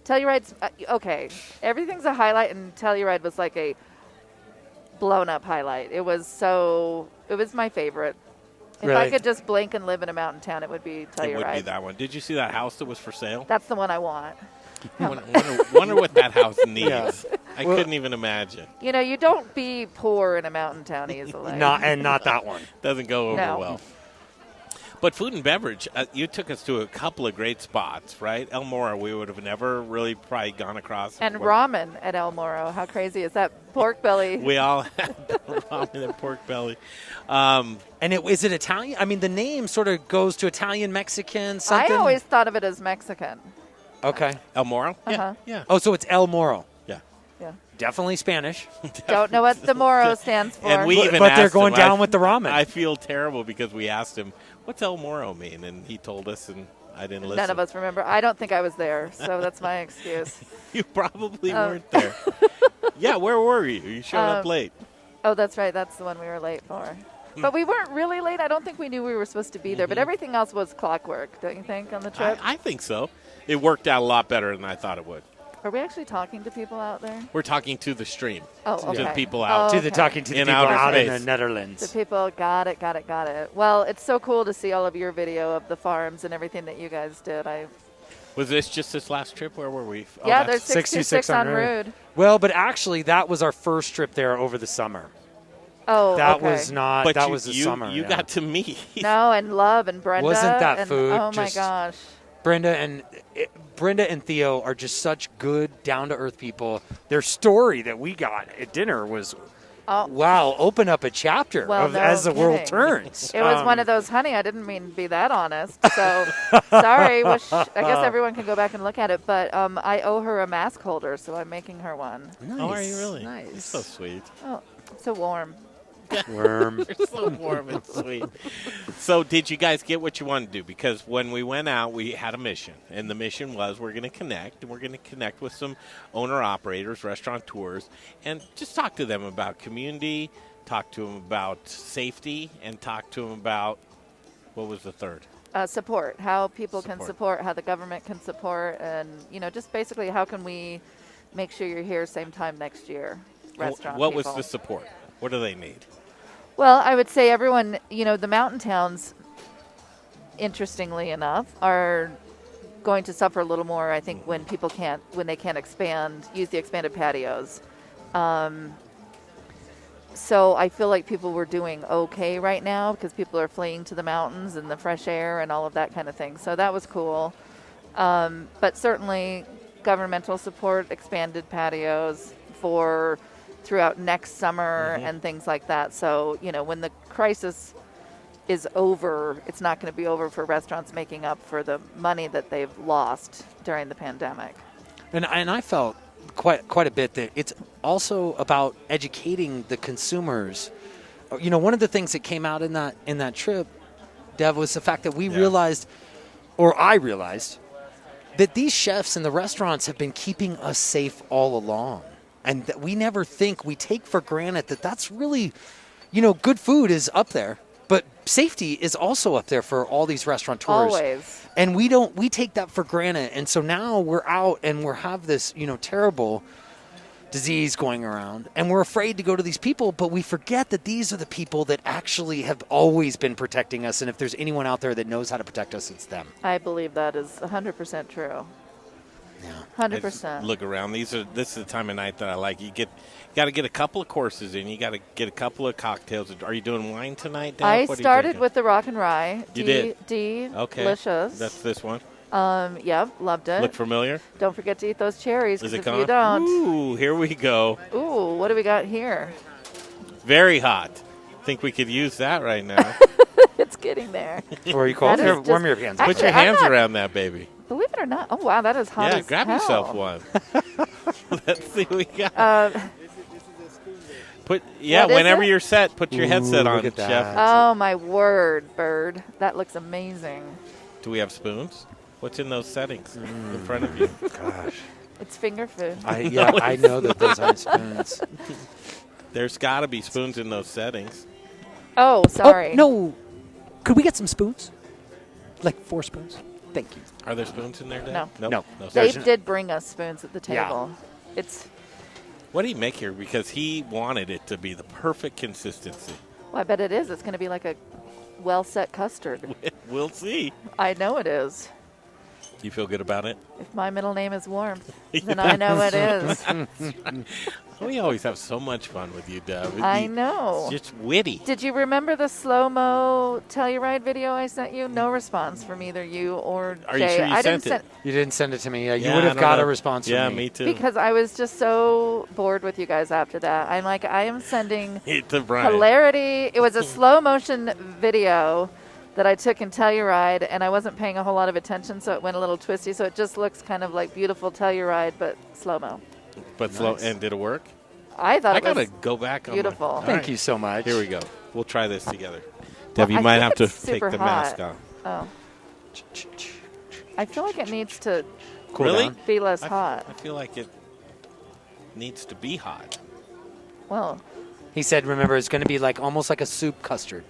Telluride's okay. Everything's a highlight, and Telluride was like a blown-up highlight. It was my favorite. If I Really? could just blink and live in a mountain town, it would be It Telluride. would be that one. Did you see that house that was for sale? That's the one I want. Wonder what that house needs. Yeah. I couldn't even imagine. You know, you don't be poor in a mountain town easily. Not that one. Doesn't go over No. well. But food and beverage, you took us to a couple of great spots, right? El Moro, we would have never really probably gone across. And ramen at El Moro. How crazy is that? Pork belly. We all had ramen and pork belly. And is it Italian? I mean, the name sort of goes to Italian, Mexican, something. I always thought of it as Mexican. Okay. El Moro? Uh-huh. Yeah. Oh, so it's El Moro. Yeah. Yeah. Definitely Spanish. Don't know what the Moro stands for. And we But- even but they're asked going him, down with the ramen. I feel terrible because we asked him, what's El Moro mean? And he told us, and I didn't listen. None of us remember. I don't think I was there, so that's my excuse. You probably Oh. weren't there. Yeah, where were you? You showed up late. Oh, that's right. That's the one we were late for. But we weren't really late. I don't think we knew we were supposed to be there. But everything else was clockwork, don't you think, on the trip? I think so. It worked out a lot better than I thought it would. Are we actually talking to people out there? We're talking to the stream. Oh, To okay. the people out. Oh, To the okay. talking to the In people outer out in the space. The Netherlands. people, got it. Well, it's so cool to see all of your video of the farms and everything that you guys did. Was this just this last trip? Where were we? Oh, Yeah, that's- there's 66 on Rude. Well, but actually, that was our first trip there over the summer. Oh, That okay. was not. But that you, was the you, summer. You yeah. got to meet. No, and Love and Brenda. Wasn't that and, food Oh, my just- gosh. Brenda and Theo are just such good, down to earth people. Their story that we got at dinner was, Oh. wow, open up a chapter Well, of no as the world kidding. turns. It was one of those, honey, I didn't mean to be that honest. So, sorry. I guess everyone can go back and look at it. But I owe her a mask holder, so I'm making her one. Nice. Oh, are you really? Nice. You're so sweet. Oh, so warm. Worm. You're so warm and sweet. So, did you guys get what you wanted to do? Because when we went out, we had a mission, and the mission was we're going to connect, and we're going to connect with some owner-operators, restaurateurs, and just talk to them about community, talk to them about safety, and talk to them about what was the third? Support, how people can Support. support, how the government can support, and, just basically how can we make sure you're here same time next year, restaurant What was people. the support? What do they need? Well, I would say everyone, the mountain towns, interestingly enough, are going to suffer a little more, I think, when they can't use the expanded patios. So I feel like people were doing okay right now because people are fleeing to the mountains and the fresh air and all of that kind of thing. So that was cool. But certainly governmental support, expanded patios throughout next summer and things like that. So, when the crisis is over, it's not going to be over for restaurants making up for the money that they've lost during the pandemic. And I felt quite a bit that it's also about educating the consumers. One of the things that came out in that trip, Dev, was the fact that I realized that these chefs in the restaurants have been keeping us safe all along. And that we take for granted that that's really, good food is up there, but safety is also up there for all these restaurateurs. Always. And we take that for granted. And so now we're out and we have this, terrible disease going around, and we're afraid to go to these people, but we forget that these are the people that actually have always been protecting us. And if there's anyone out there that knows how to protect us, it's them. I believe that is 100% true. Yeah. 100%. Look around. This is the time of night that I like. You got to get a couple of courses in. You got to get a couple of cocktails. Are you doing wine tonight, Deb? I What are you started drinking? with the Rock and Rye. You did? Okay. Delicious. That's this one. Yep, loved it. Look familiar? Don't forget to eat those cherries, Is because it if you gone? don't. Ooh, here we go. Ooh, what do we got here? Very hot. Think we could use that right now. It's getting there. Or you cold? That is Warm just- your hands. Actually, Put your I'm hands not- around that baby. Believe it or not. Oh, wow, that is hot Yeah, as grab hell. yourself one. Let's see what we got. What is whenever it? you're set, put your headset Ooh, on, look at that. Chef. Oh, my word, Bird. That looks amazing. Do we have spoons? What's in those settings in front of you? Gosh. It's finger food. I know that those aren't spoons. There's got to be spoons in those settings. Oh, sorry. Oh, no. Could we get some spoons? Like 4 spoons? Thank you. Are there spoons in there, Dave? No. Nope. No. No Dave spoons. did bring us spoons at the Yeah. table. It's, What do you make here? Because he wanted it to be the perfect consistency. well, I bet it is. It's going to be like a well-set custard. We'll see. I know it is. You feel good about it? If my middle name is Warmth, then I know it is. We always have so much fun with you, Deb. I know. It's just witty. Did you remember the slow-mo Telluride video I sent you? No response from either you or Are you Jay. sure you I sent didn't it? You didn't send it to me. You Yeah, would I have don't got know. a response Yeah, from me too. because I was just so bored with you guys after that. I'm like, I am sending To Brian. hilarity. It was a slow motion video that I took in Telluride, and I wasn't paying a whole lot of attention, so it went a little twisty. So it just looks kind of like beautiful Telluride, but slow mo. But slow. And did it work? I thought I it was gotta go back. beautiful. On my, Thank you so much. Here we go. We'll try this together. Deb, you I might think have to it's take super the hot. mask off. Oh, I feel like it needs to Cool Really? down. be less I hot. feel like it needs to be hot. Well, He said, remember, it's going to be like almost like a soup custard.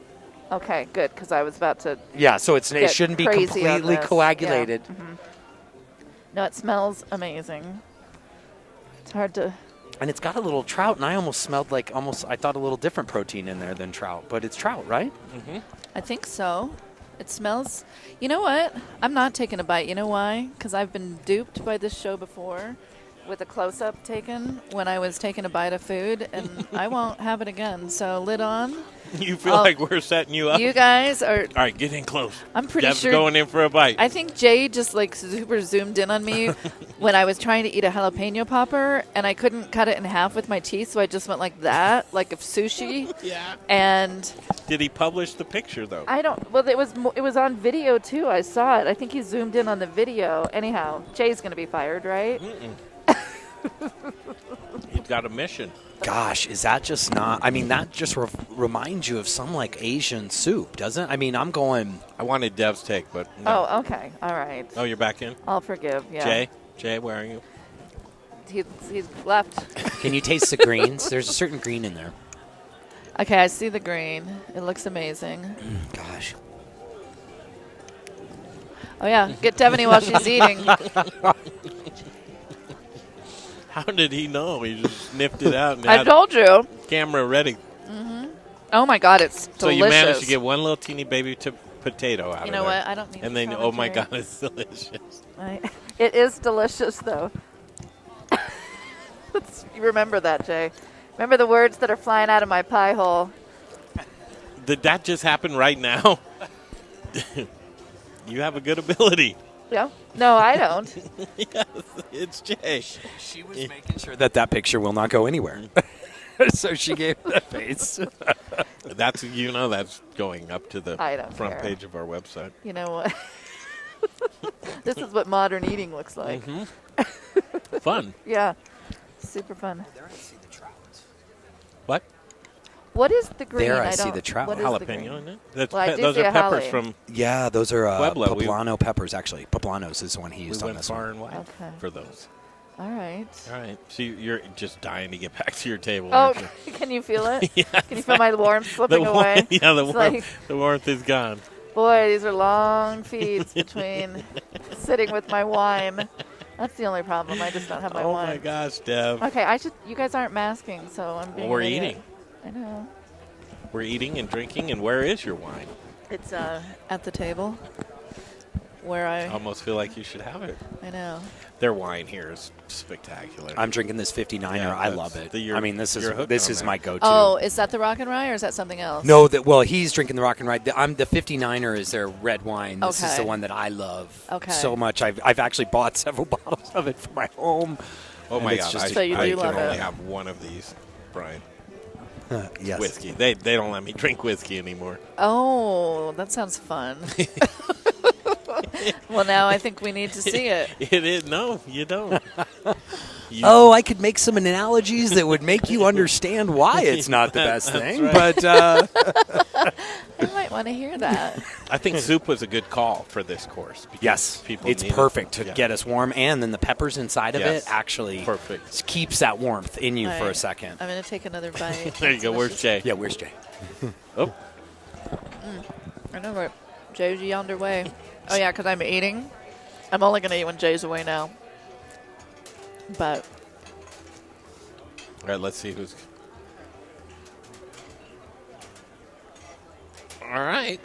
okay, good, because I was about to. Yeah, so it Get shouldn't be crazy on completely this. coagulated. Yeah. No, it smells amazing. It's hard to. And it's got a little trout, and I almost smelled like I thought a little different protein in there than trout, but it's trout, right? I think so. It smells. You know what? I'm not taking a bite. You know why? Because I've been duped by this show before with a close-up taken when I was taking a bite of food, and I won't have it again. So lid on. You feel like we're setting you up? You guys are. All right, get in close. I'm pretty Deb's sure. going in for a bite. I think Jay just like super zoomed in on me when I was trying to eat a jalapeno popper, and I couldn't cut it in half with my teeth, so I just went like that, like of sushi. Yeah. And Did he publish the picture, though? I don't. Well, it was on video too. I saw it. I think he zoomed in on the video. Anyhow, Jay's gonna be fired, right? He's got a mission. Gosh, is that just not? I mean, that just reminds you of some like Asian soup, doesn't it? I mean, I'm going. I wanted Dev's take, but no. Oh, okay. All right. Oh, you're back in? I'll forgive. Yeah. Jay, where are you? He's left. Can you taste the greens? There's a certain green in there. Okay, I see the green. It looks amazing. Gosh. Oh yeah, get Devaney while she's eating. How did he know? He just sniffed it out and I had told you. camera ready. Oh my God, it's So delicious. you managed to get one little teeny baby potato out You of know there. what? I don't need And to then, oh my commentary. God, it's delicious. It is delicious, though. You remember that, Jay. Remember the words that are flying out of my pie hole. Did that just happen right now? You have a good ability. Yeah? No, I don't. Yes, it's Jay. She was making sure that picture will not go anywhere. So she gave that face. That's that's going up to the I don't front care. page of our website. You know what? This is what modern eating looks like. Fun. Yeah. Super fun. What? What is the green? There I see don't- the trout. what is the green? Jalapeno, isn't it? That's Well, I do those see are a peppers jalapeno. from. Yeah, those are Pueblo. poblano peppers, actually. Poblanos is the one he We used on went this far one. and wide Okay. for those. All right. All right. So you're just dying to get back to your table. Oh, aren't you? can you feel it? Yeah, Can you feel my warmth slipping the away? Yeah, the It's warmth, like- the warmth is gone. Boy, these are long feeds between sitting with my wine. That's the only problem. I just don't have my Oh wine. my gosh, Dev. Okay, you guys aren't masking, so I'm being We're an idiot. eating. I know. We're eating and drinking, and where is your wine? It's at the table where I almost feel like you should have it. I know. Their wine here is spectacular. I'm drinking this 59er. Yeah, I that's love it. you're- I mean, this you're hooked is on that. my go-to. Oh, is that the Rock and Rye or is that something else? No, well, he's drinking the Rock and Rye. The 59er is their red wine. This is Okay. the one that I love Okay. so much. I've actually bought several bottles of it for my home. Oh And my it's God! just- So you I do can love only it. have one of these, Brian. Yes. Whiskey. They don't let me drink whiskey anymore. Oh, that sounds fun. Well, now I think we need to see it. It is no, you don't. You- Oh, I could make some analogies that would make you understand why it's not the best thing. right. But I might want to hear that. I think soup was a good call for this course. because yes, people it's need it. perfect to Yeah. get us warm, and then the peppers inside of Yes. it actually Perfect. keeps that warmth in you All for a right. second. I'm going to take another bite. There you go. Where's Jay? Yeah, where's Jay? Oh, I know where Jay's yonder way. Oh, yeah, because I'm eating. I'm only going to eat when Jay's away now. But all right. Let's see who's. All right.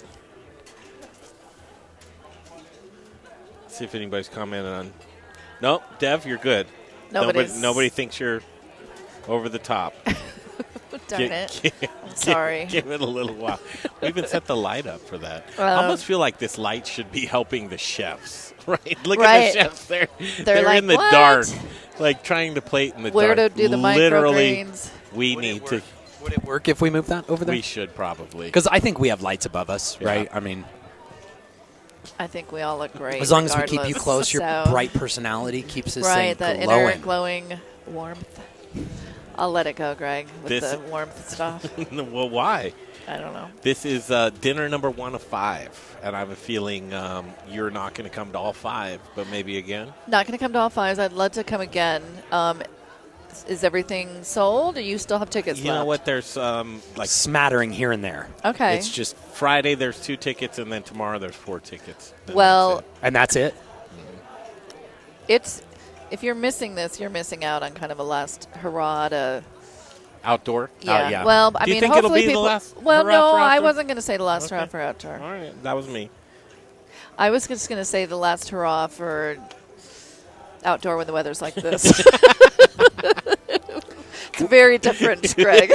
See if anybody's commented on. Nope, Dev, you're good. Nobody's- Nobody thinks you're over the top. darn it. I'm sorry. Give it a little while. We even set the light up for that. I Well- almost feel like this light should be helping the chefs, right? Look Right. at the chefs. They're like, in the "What?" dark, like trying to plate in the Where dark. to do the Literally, microgreens. we need to. Would it work if we move that over there? We should probably. Because I think we have lights above us, Yeah. right? I mean, I think we all look great. as long as we keep you regardless. cause, your So- bright personality keeps this Right, thing that glowing. inner glowing warmth. I'll let it go, Greg, with This- the warmth stuff. Well, why? I don't know. This is dinner number 1 of 5, and I have a feeling you're not going to come to all 5, but maybe again. Not going to come to all fives. I'd love to come again. Is everything sold, or you still have tickets You left? know what? There's like Smattering here and there. Okay. it's just Friday. There's 2 tickets, and then tomorrow there's 4 tickets. Then Well, that's it. And that's it? it's if you're missing this, you're missing out on kind of a last hurrah to. Outdoor. Yeah. yeah. Well, I Do you mean, think it'll hopefully be the people. last well, hurrah no, for I outdoor? wasn't going to say the last hurrah Okay. for outdoor. All right, that was me. I was just going to say the last hurrah for outdoor when the weather's like this. It's very different, Greg.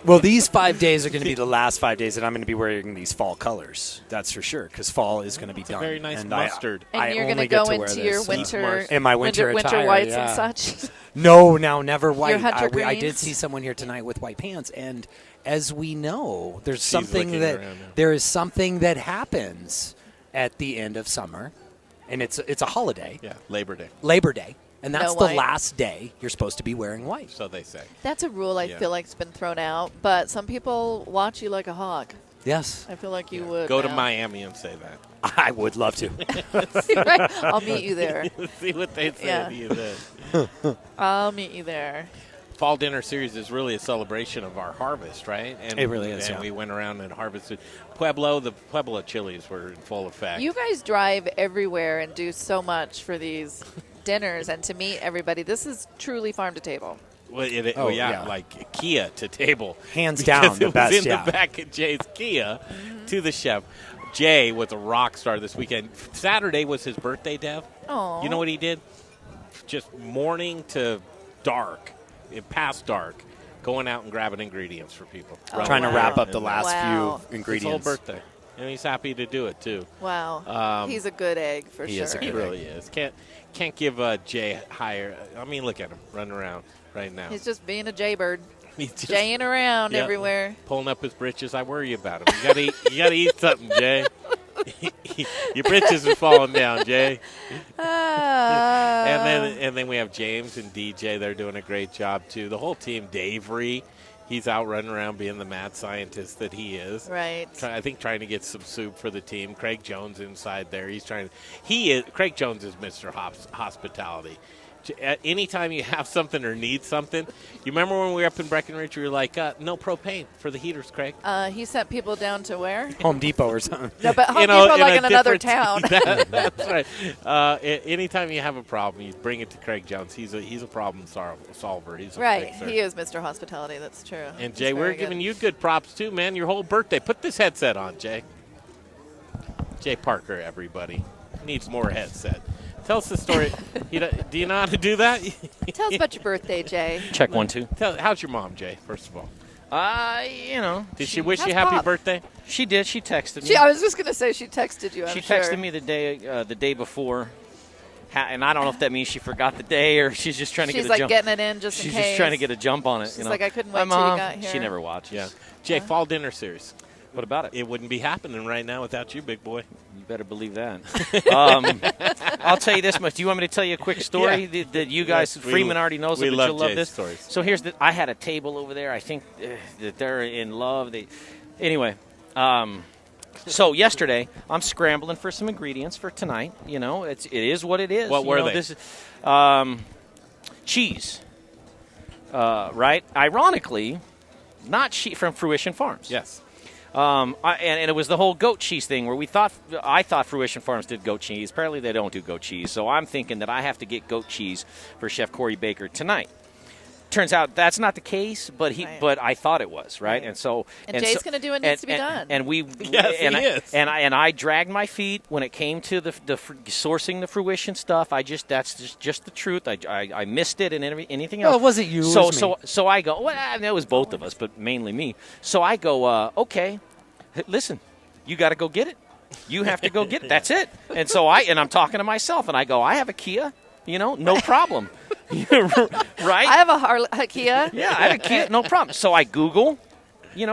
Well, these 5 days are going to be the last 5 days that I'm going to be wearing these fall colors. That's for sure, because fall is going to be done. very nice and mustard. And I you're only going to get go wear into this. your winter, In my winter attire, whites yeah. and such. No, now never white. hunter I did greens? see someone here tonight with white pants, and as we know, there's She's something looking that around now. there is something that happens at the end of summer, and it's a holiday, Yeah, Labor Day. Labor Day, and that's No the white. last day you're supposed to be wearing white. So they say. That's a rule I Yeah. feel like has been thrown out, but some people watch you like a hawk. Yes, I feel like you would. Go to now. Miami and say that. I would love to. Right? I'll meet you there. See what they say Yeah. to you then. I'll meet you there. Fall Dinner Series is really a celebration of our harvest, right? And, It really is, And yeah. we went around and harvested Pueblo. The Pueblo chilies were in full effect. You guys drive everywhere and do so much for these dinners and to meet everybody. This is truly farm to table. Well, Oh, yeah, yeah. like Kia to table. Hands Because down, the it best, was in yeah. the back of Jay's Kia to the chef. Jay was a rock star this weekend. Saturday was his birthday, Dev. Oh. You know what he did? Just morning to dark, past dark, going out and grabbing ingredients for people. Trying to wrap up the And last Wow. few ingredients. His whole birthday. And he's happy to do it, too. Wow. He's a good egg for he sure. is a He good really is. Can't give Jay higher. I mean, look at him running around right now. He's just being a jaybird, He's just jaying around Yep. everywhere. pulling up his britches. I worry about him. You gotta eat something, Jay. Your britches are falling down, Jay. And then we have James and DJ. They're doing a great job too. The whole team. Davery, he's out running around being the mad scientist that he is. Right. I think trying to get some soup for the team. Craig Jones inside there. Craig Jones is Mr. Hospitality. Anytime you have something or need something, you remember when we were up in Breckenridge, we were like, no propane for the heaters, Craig. He sent people down to where? Home Depot or something. No, but Home Depot like in another town. That's right. Anytime you have a problem, you bring it to Craig Jones. He's a problem solver. He's a Right. fixer. He is Mr. Hospitality. That's true. And He's Jay, we're very giving good. you good props too, man. Your whole birthday. Put this headset on, Jay. Jay Parker, everybody needs more headset. Tell us the story. Do you know how to do that? Tell us about your birthday, Jay. Check 1, 2. How's your mom, Jay? First of all, did she wish you How's happy Pop? birthday? She did. She texted me. I was just going to say she texted you. She texted me the day before, and I don't know if that means she forgot the day or she's just trying to She's get a like jump. getting it in just in She's case. just trying to get a jump on it. She's you know? like, I couldn't wait Hi, till you Mom. got here. She never watches. Yeah. Jay, fall dinner series. What about it? It wouldn't be happening right now without you, big boy. You better believe that. I'll tell you this much. Do you want me to tell you a quick story that you guys, Yes, we- Freeman already knows, we but love you'll love Jay's this? stories. So I had a table over there. I think that they're in love. Anyway, so yesterday I'm scrambling for some ingredients for tonight. You know, it is what it is. What were they? This is, cheese. Right? Ironically, not from Fruition Farms. Yes. And it was the whole goat cheese thing where I thought Fruition Farms did goat cheese. Apparently they don't do goat cheese. So I'm thinking that I have to get goat cheese for Chef Corey Baker tonight. Turns out that's not the case, but I thought it was, right? And so Jay's going to do what needs to be done. And we Yes, and he is. I dragged my feet when it came to the sourcing the Fruition stuff. That's just the truth. I missed it and anything else. Well, it wasn't you, it was me. So I go, well, it was both of us, but mainly me. So I go, okay, listen, you got to go get it. You have to go get it. That's it. And so I'm talking to myself, and I go, I have a Kia, no problem. Right? I have a Kia. Yeah, I have a Kia, no problem. So I Google,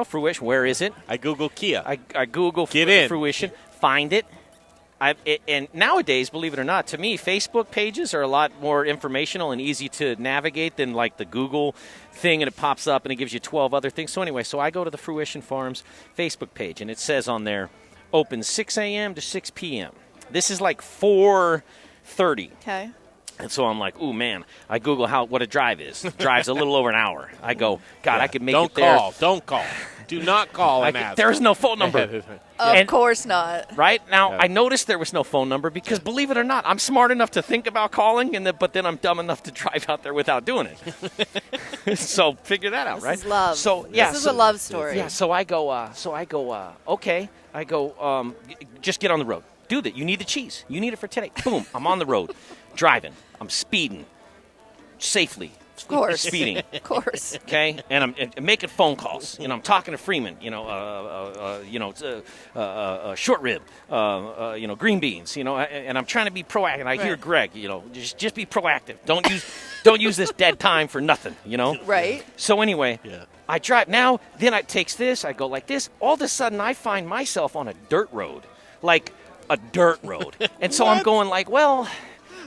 Fruition, where is it? I Google Kia. I Google Fruition, find it. And nowadays, believe it or not, to me, Facebook pages are a lot more informational and easy to navigate than like the Google thing, and it pops up and it gives you 12 other things. So anyway, I go to the Fruition Farms Facebook page, and it says on there, open 6 a.m. to 6 p.m. This is like 4:30. Okay. And so I'm like, ooh, man. I Google what a drive is. Drive's a little over an hour. I go, God, I could make it there. Don't call. Do not call and ask. There's no phone number. Of course not. Right? Now, I noticed there was no phone number because, believe it or not, I'm smart enough to think about calling, but then I'm dumb enough to drive out there without doing it. So figure that out, This right? is love. So, yeah, this is a love story. Yeah, so I go, okay. I go, just get on the road. Do that. You need the cheese. You need it for today. Boom. I'm on the road, driving. I'm speeding safely. Of course. Speeding. Of course. Okay, and I'm making phone calls. I'm talking to Freeman. Short rib. Green beans. And I'm trying to be proactive. I hear Greg. Just be proactive. Don't use this dead time for nothing. Right. So anyway, I drive now. Then it takes this. I go like this. All of a sudden, I find myself on a dirt road, like a dirt road, and so I'm going like, well.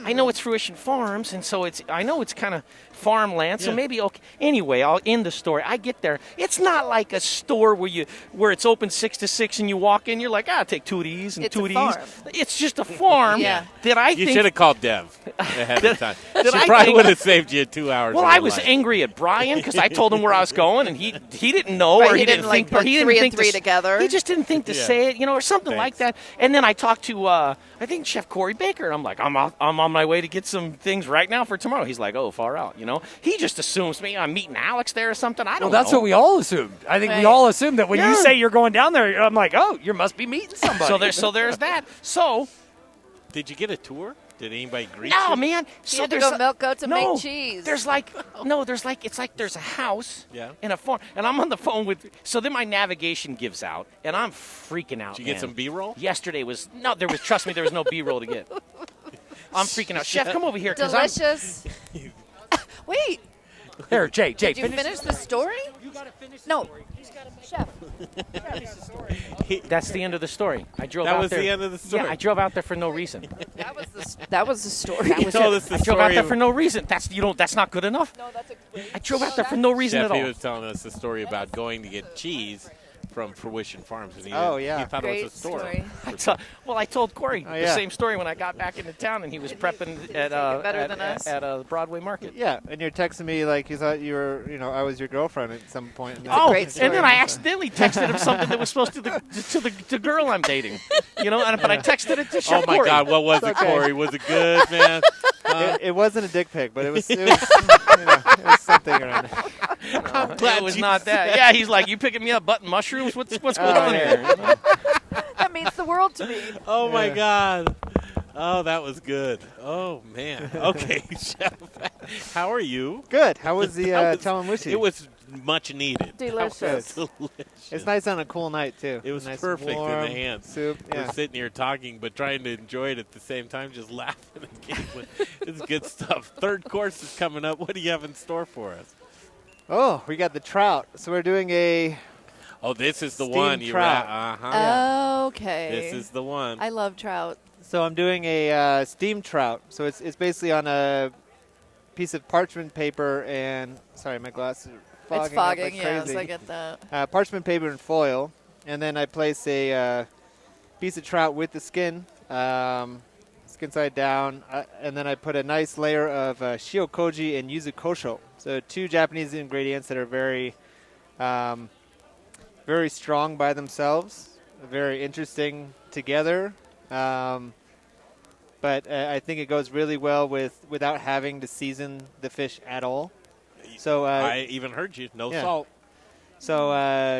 I know it's Fruition Farms, and so I know it's kind of farmland, so maybe okay. Anyway, I'll end the story. I get there. It's not like a store where it's open 6 to 6 and you walk in, you're like, I'll take 2 of these and 2 of these. Farm. It's just a farm that I think... You should have called Dev ahead of time. She I probably think- would have saved you 2 hours. Well, of I your was life. angry at Brian because I told him where I was going, and he didn't know, Right, or he didn't, like, think, or put he didn't three and think three to, together. He just didn't think to say it, or something like that. And then I talked to I think Chef Corey Baker, and I'm like, I'm on my way to get some things right now for tomorrow. He's like, oh, far out, you know. He just assumes me. I'm meeting Alex there or something. I don't know. Well, that's what we all assumed. I think we Right. all assumed that when Yeah. you say you're going down there, I'm like, oh, you must be meeting somebody. So there's that. So Did you get a tour? Did anybody greet no, you? man. You So had to there's go milk goats and no, make cheese. There's like it's like there's a house Yeah. in a farm, and I'm on the phone with. So then my navigation gives out, and I'm freaking out. Did you get man. some B-roll? Yesterday was no. There was trust me, there was no B-roll to get. I'm freaking out. Chef, come over here. 'cause I'm- delicious. Wait, Here, Jay, did you finish the story? No, chef. That's the end of the story. I drove That out was there. the end of the story. Yeah, I drove out there for no reason. That was the story. That was told it. us the I drove out story there of- for no reason. That's not good enough. No, that's a great. I drove out there for no reason Chef, at he all. was telling us the story about going to get cheese from Fruition Farms, and he, Oh, yeah. he thought it Great was a store. story. I told Corey the yeah. same story when I got back into town, and he was prepping at better than us. at a Broadway market. Yeah, and you're texting me like you thought you were, I was your girlfriend at some point. in Oh, great story. and then I accidentally texted him something that was supposed to the girl I'm dating, but I texted it to Chef Oh my Corey. God, what was it, okay. Corey? Was it good, man? It wasn't a dick pic, but it was, it was something around there. It was not that. Yeah, he's like, you picking me up button mushrooms? What's going on yeah. here? That means the world to me. Oh my Yeah. God. Oh, that was good. Oh man. Okay, Chef. How are you? Good. How was the That was- Tawamushi? It was much needed. Delicious. That was delicious. It's nice on a cool night too. It was nice perfect warm in the hands. Soup. Yeah. We're sitting here talking, but trying to enjoy it at the same time, just laughing and giggling. It's good stuff. Third course is coming up. What do you have in store for us? Oh, we got the trout. So we're doing a. Oh, this is the Steamed one. You trout. uh-huh. Okay. This is the one. I love trout. So I'm doing a steamed trout. So it's basically on a piece of parchment paper and sorry, my glasses are fogging. It's fogging. up like Yes, crazy. I get that. Parchment paper and foil, and then I place a piece of trout with the skin, skin side down, and then I put a nice layer of shiokoji and yuzu kosho. So 2 Japanese ingredients that are very, very strong by themselves, very interesting together. But I think it goes really well without having to season the fish at all. So I even heard you. No yeah. salt. So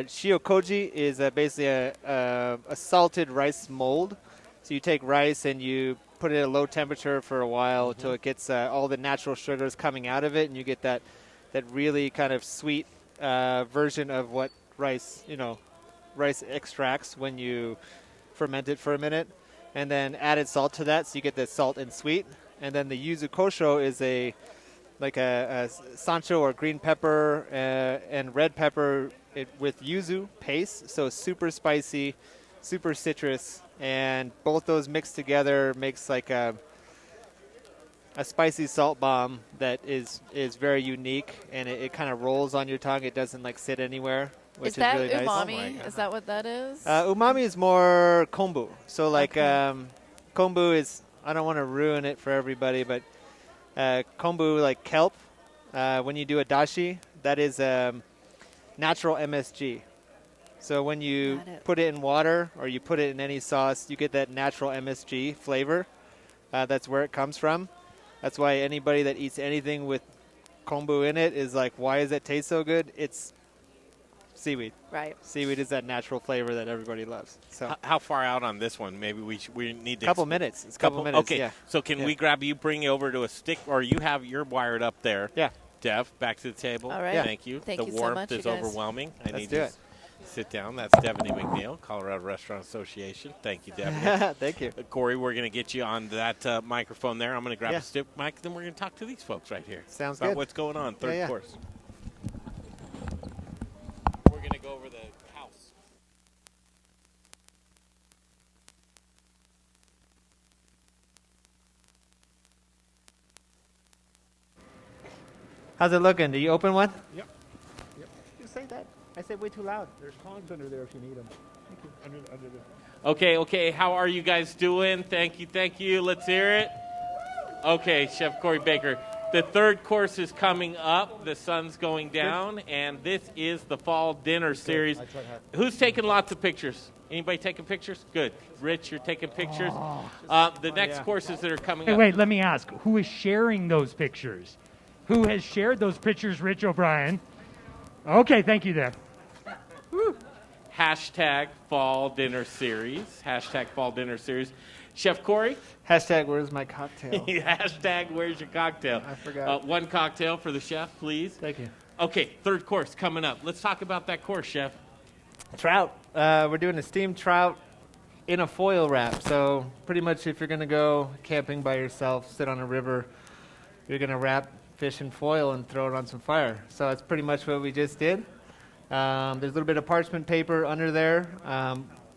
shiokoji is basically a salted rice mold. So you take rice and you put it at a low temperature for a while until it gets all the natural sugars coming out of it, and you get that really kind of sweet version of what rice extracts when you ferment it for a minute. And then added salt to that, so you get the salt and sweet. And then the yuzu kosho is a sancho or green pepper and red pepper with yuzu paste, so super spicy, super citrus, and both those mixed together makes like a spicy salt bomb that is very unique, and it kind of rolls on your tongue. It doesn't like sit anywhere, which Is that really nice. umami? Is that what that is? Umami is more kombu. So like kombu is, I don't want to ruin it for everybody, but kombu, like kelp, when you do a dashi, that is natural MSG. So when you put it in water or you put it in any sauce, you get that natural MSG flavor. That's where it comes from. That's why anybody that eats anything with kombu in it is like, why does that taste so good? It's seaweed. Right. Seaweed is that natural flavor that everybody loves. So How far out on this one? Maybe we need to. couple minutes. It's a couple minutes. Okay. Yeah. So can we grab you, bring you over to a stick, or you're wired up there? Yeah. Dev, back to the table. All right. Yeah. Thank you. Thank the you so warmth much, is you guys. overwhelming. I Let's need do to it. sit down. That's Devaney McNeil, Colorado Restaurant Association. Thank you, Devaney. Thank you. Corey, we're going to get you on that microphone there. I'm going to grab Yeah. a stick mic, then we're going to talk to these folks right here. Sounds about good. what's going on, third yeah. course. We're going to go over the house. How's it looking? Do you open one? Yep. You say that. I said way too loud. There's tongs under there if you need them. Thank you. Under the. Okay. How are you guys doing? Thank you. Let's hear it. Okay, Chef Corey Baker. The third course is coming up. The sun's going down, and this is the fall dinner series. Who's taking lots of pictures? Anybody taking pictures? Good. Rich, you're taking pictures. The next courses that are coming Hey, up. wait, let me ask. Who is sharing those pictures? Who has shared those pictures, Rich O'Brien? Okay, thank you there. Hashtag fall dinner series. Hashtag fall dinner series. Chef Corey? Hashtag where's my cocktail? Hashtag where's your cocktail? I forgot. One cocktail for the chef, please. Thank you. Okay, third course coming up. Let's talk about that course, chef. Trout. We're doing a steamed trout in a foil wrap. So pretty much if you're going to go camping by yourself, sit on a river, you're going to wrap fish in foil and throw it on some fire. So that's pretty much what we just did. There's a little bit of parchment paper under there.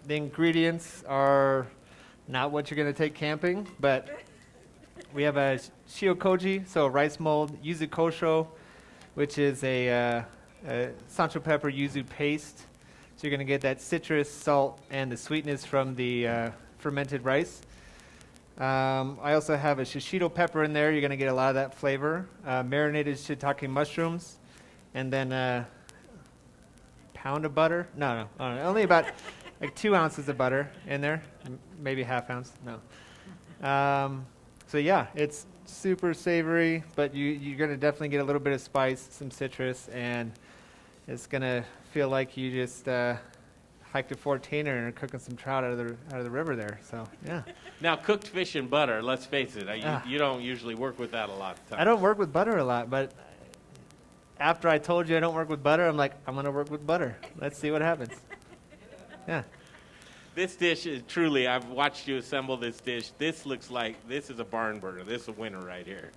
The ingredients are not what you're going to take camping, but we have a shiokoji, so a rice mold, yuzu kosho, which is a Sancho pepper yuzu paste. So you're going to get that citrus, salt, and the sweetness from the fermented rice. I also have a shishito pepper in there. You're going to get a lot of that flavor. Marinated shiitake mushrooms, and then a pound of butter. No, only about like 2 ounces of butter in there, maybe half ounce. No. So yeah, it's super savory, but you're going to definitely get a little bit of spice, some citrus, and it's going to feel like you just hiked to Fort Tainer and are cooking some trout out of the river there. So yeah. Now, cooked fish and butter, let's face it, you don't usually work with that a lot of times. I don't work with butter a lot, but after I told you I don't work with butter, I'm like, I'm going to work with butter. Let's see what happens. Yeah. This dish is truly, I've watched you assemble this dish. This looks like, this is a barn burner. This is a winner right here.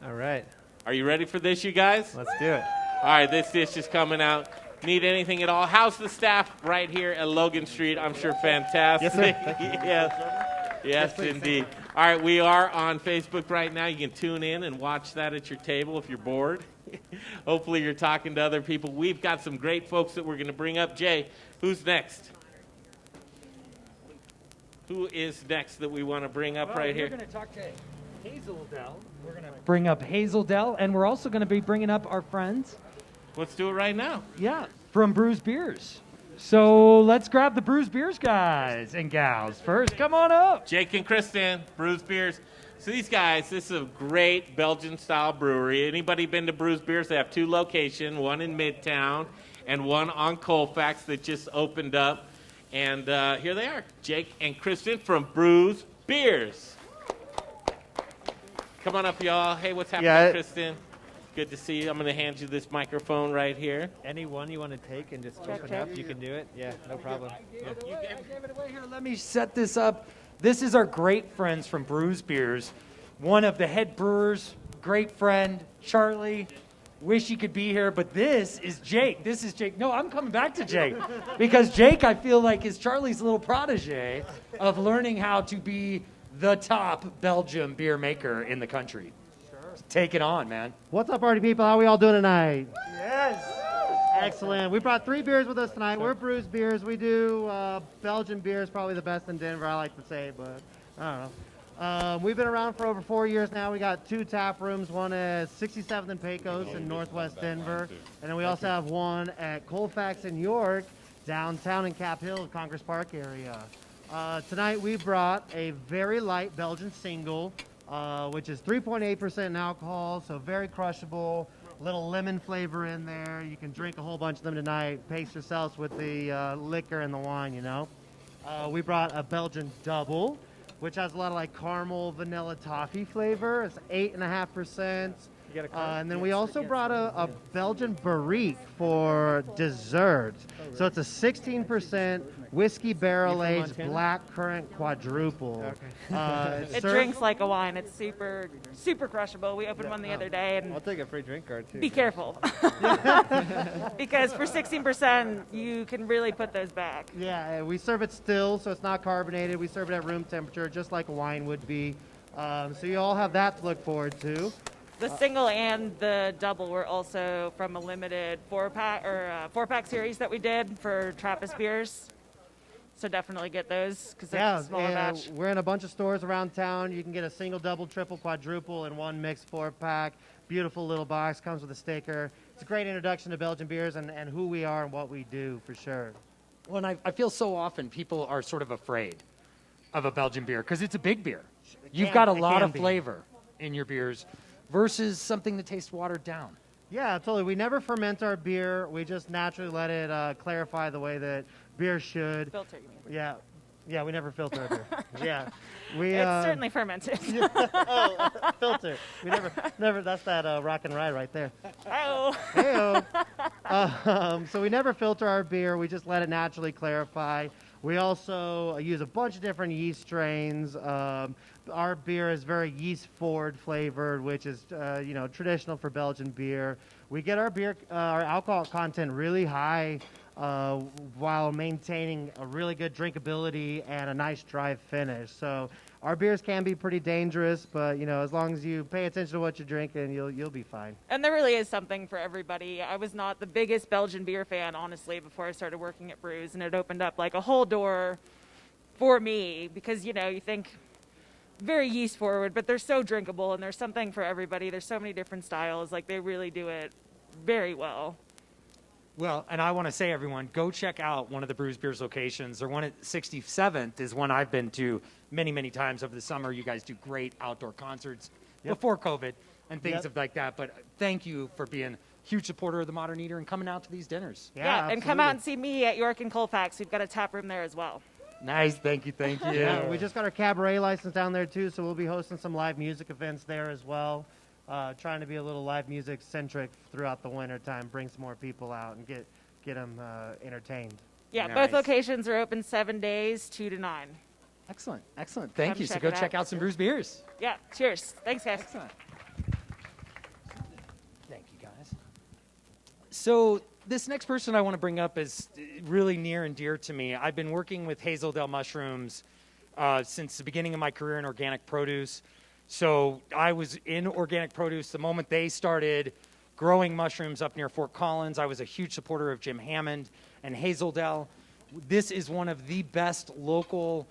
All right. Are you ready for this, you guys? Let's do it. All right, this dish is coming out. Need anything at all? How's the staff right here at Logan Street? I'm sure fantastic. Yes, sir. Yes, indeed. All right, we are on Facebook right now. You can tune in and watch that at your table if you're bored. Hopefully you're talking to other people. We've got some great folks that we're going to bring up. Jay, who's next? Who is next that we want to bring up right here? We're going to talk to Hazel Dell. We're going to bring up Hazel Dell, and we're also going to be bringing up our friends. Let's do it right now. Yeah, from Brews Beers. So let's grab the Brews Beers guys and gals first. Come on up. Jake and Kristen, Brews Beers. So these guys, this is a great Belgian-style brewery. Anybody been to Brews Beers? They have 2 locations, one in Midtown and one on Colfax that just opened up. And here they are, Jake and Kristen from Brews Beers. Come on up, y'all. Hey, what's happening, Kristen? Good to see you. I'm going to hand you this microphone right here. Any one you want to take and just open up, you can do it. Yeah, no problem. I gave it away here. Let me set this up. This is our great friends from Brews Beers. One of the head brewers, great friend, Charlie. Wish he could be here, but this is Jake. This is Jake. No, I'm coming back to Jake. Because Jake, I feel like, is Charlie's little protege of learning how to be the top Belgian beer maker in the country. Sure. Take it on, man. What's up, party people? How are we all doing tonight? Yes. Excellent. We brought 3 beers with us tonight. We're Brews Beers. We do Belgian beers, probably the best in Denver, I like to say, but I don't know. We've been around for over 4 years now. We got 2 tap rooms. One is 67th and Pecos in Northwest Denver, and then we also have one at Colfax in York, downtown in Cap Hill, Congress Park area. Tonight we brought a very light Belgian single, which is 3.8% in alcohol, so very crushable. Little lemon flavor in there. You can drink a whole bunch of them tonight. Pace yourselves with the liquor and the wine, you know. We brought a Belgian double, which has a lot of like caramel, vanilla, toffee flavor. It's 8.5%. And then we also brought a Belgian barrique for dessert. So it's a 16% whiskey barrel-aged black currant quadruple. It drinks like a wine. It's super, super crushable. We opened one the other day, and I'll take a free drink card too. be careful, because for 16%, you can really put those back. Yeah, we serve it still, so it's not carbonated. We serve it at room temperature, just like a wine would be. So you all have that to look forward to. The single and the double were also from a limited 4-pack series that we did for Trappist beers. So definitely get those because Yeah, it's a smaller batch. we're in a bunch of stores around town. You can get a single, double, triple, quadruple in one mixed 4-pack. Beautiful little box, comes with a sticker. It's a great introduction to Belgian beers and who we are and what we do, for sure. Well, and I feel so often people are sort of afraid of a Belgian beer because it's a big beer. You've got a lot of flavor in your beers versus something that tastes watered down. Yeah, totally. We never ferment our beer. We just naturally let it clarify the way that beer should. Filter, you mean? Yeah, we never filter our beer. Yeah. It's certainly fermented. Filter. We never. That's that rock and rye right there. Oh. Heyo. So we never filter our beer. We just let it naturally clarify. We also use a bunch of different yeast strains. Our beer is very yeast forward flavored, which is traditional for Belgian beer. We get our beer, our alcohol content really high, while maintaining a really good drinkability and a nice dry finish. So our beers can be pretty dangerous, but as long as you pay attention to what you're drinking, you'll be fine. And there really is something for everybody. I was not the biggest Belgian beer fan, honestly, before I started working at Brews, and it opened up like a whole door for me because, you think very yeast forward, but they're so drinkable and there's something for everybody. There's so many different styles. Like they really do it very well. Well, and I want to say, everyone, go check out one of the Brews Beers locations. Their one at 67th is one I've been to many, many times over the summer. You guys do great outdoor concerts before COVID and things like that. But thank you for being a huge supporter of the Modern Eater and coming out to these dinners. Yeah, and come out and see me at York and Colfax. We've got a tap room there as well. Nice, thank you. Yeah, we just got our cabaret license down there too, so we'll be hosting some live music events there as well. Trying to be a little live music centric throughout the winter time, bring some more people out and get them entertained. Yeah, both locations are open 7 days, 2 to 9. Excellent. Thank you. So go check out some Brews Beers. Yeah, cheers. Thanks, guys. Excellent. Thank you, guys. So this next person I want to bring up is really near and dear to me. I've been working with Hazeldale Mushrooms since the beginning of my career in organic produce. So I was in organic produce the moment they started growing mushrooms up near Fort Collins. I was a huge supporter of Jim Hammond and Hazeldale. This is one of the best local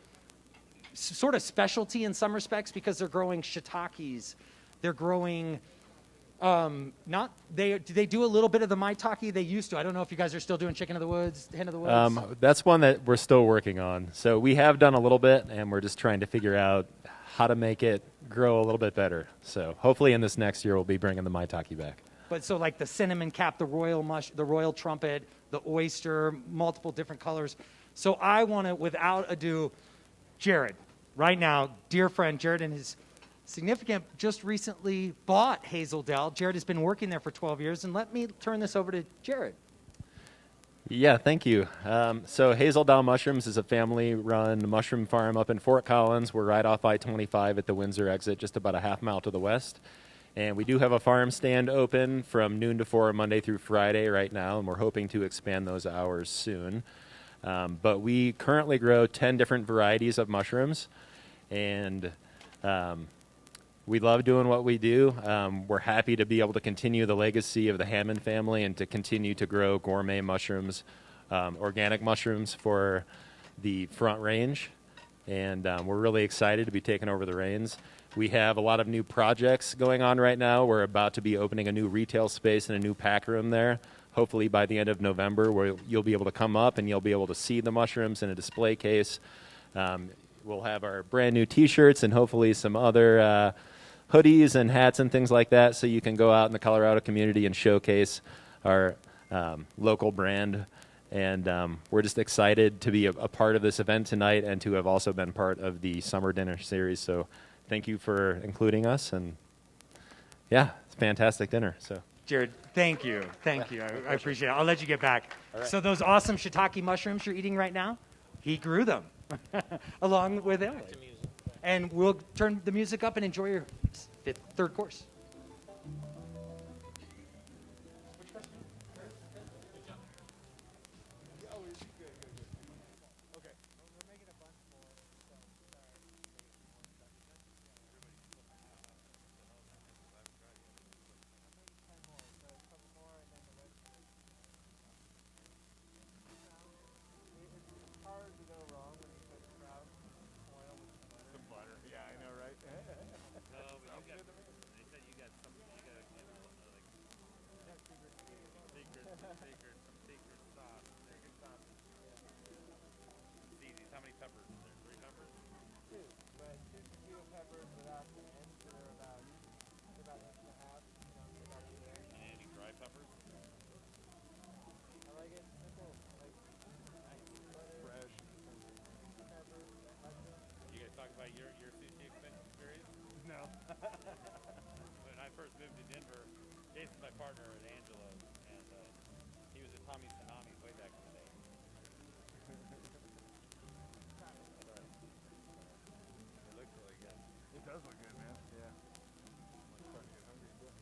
sort of specialty in some respects because they're growing shiitakes. They're growing they do a little bit of the maitake they used to. I don't know if you guys are still doing chicken of the woods, hen of the woods. That's one that we're still working on. So we have done a little bit, and we're just trying to figure out how to make it grow a little bit better. So hopefully in this next year we'll be bringing the maitake back. But so like the cinnamon cap, the royal trumpet, the oyster, multiple different colors. So I want to, without ado, Jared, right now, dear friend, Jared and his significant just recently bought Hazeldale. Jared has been working there for 12 years, and let me turn this over to Jared. Yeah, thank you. So Hazeldale Mushrooms is a family-run mushroom farm up in Fort Collins. We're right off I-25 at the Windsor exit, just about a half mile to the west. And we do have a farm stand open from noon to 4 Monday through Friday right now, and we're hoping to expand those hours soon. But we currently grow 10 different varieties of mushrooms, and we love doing what we do. We're happy to be able to continue the legacy of the Hammond family and to continue to grow gourmet mushrooms, organic mushrooms for the Front Range. And we're really excited to be taking over the reins. We have a lot of new projects going on right now. We're about to be opening a new retail space and a new pack room there. Hopefully by the end of November, where you'll be able to come up and you'll be able to see the mushrooms in a display case. We'll have our brand new T-shirts and hopefully some other hoodies and hats and things like that, so you can go out in the Colorado community and showcase our local brand. And we're just excited to be a part of this event tonight and to have also been part of the summer dinner series. So thank you for including us. And yeah, it's a fantastic dinner. So Jared, thank you. I appreciate it. I'll let you get back. All right. So those awesome shiitake mushrooms you're eating right now, he grew them along with Emily. And we'll turn the music up and enjoy your third course. Hard to go wrong. just moved to Denver. Jason's my partner at Angelo's, and he was at Tommy Tsunami's way back in the day. It looks really good. It does look good, man. Yeah. I'm starting to get hungry, bro.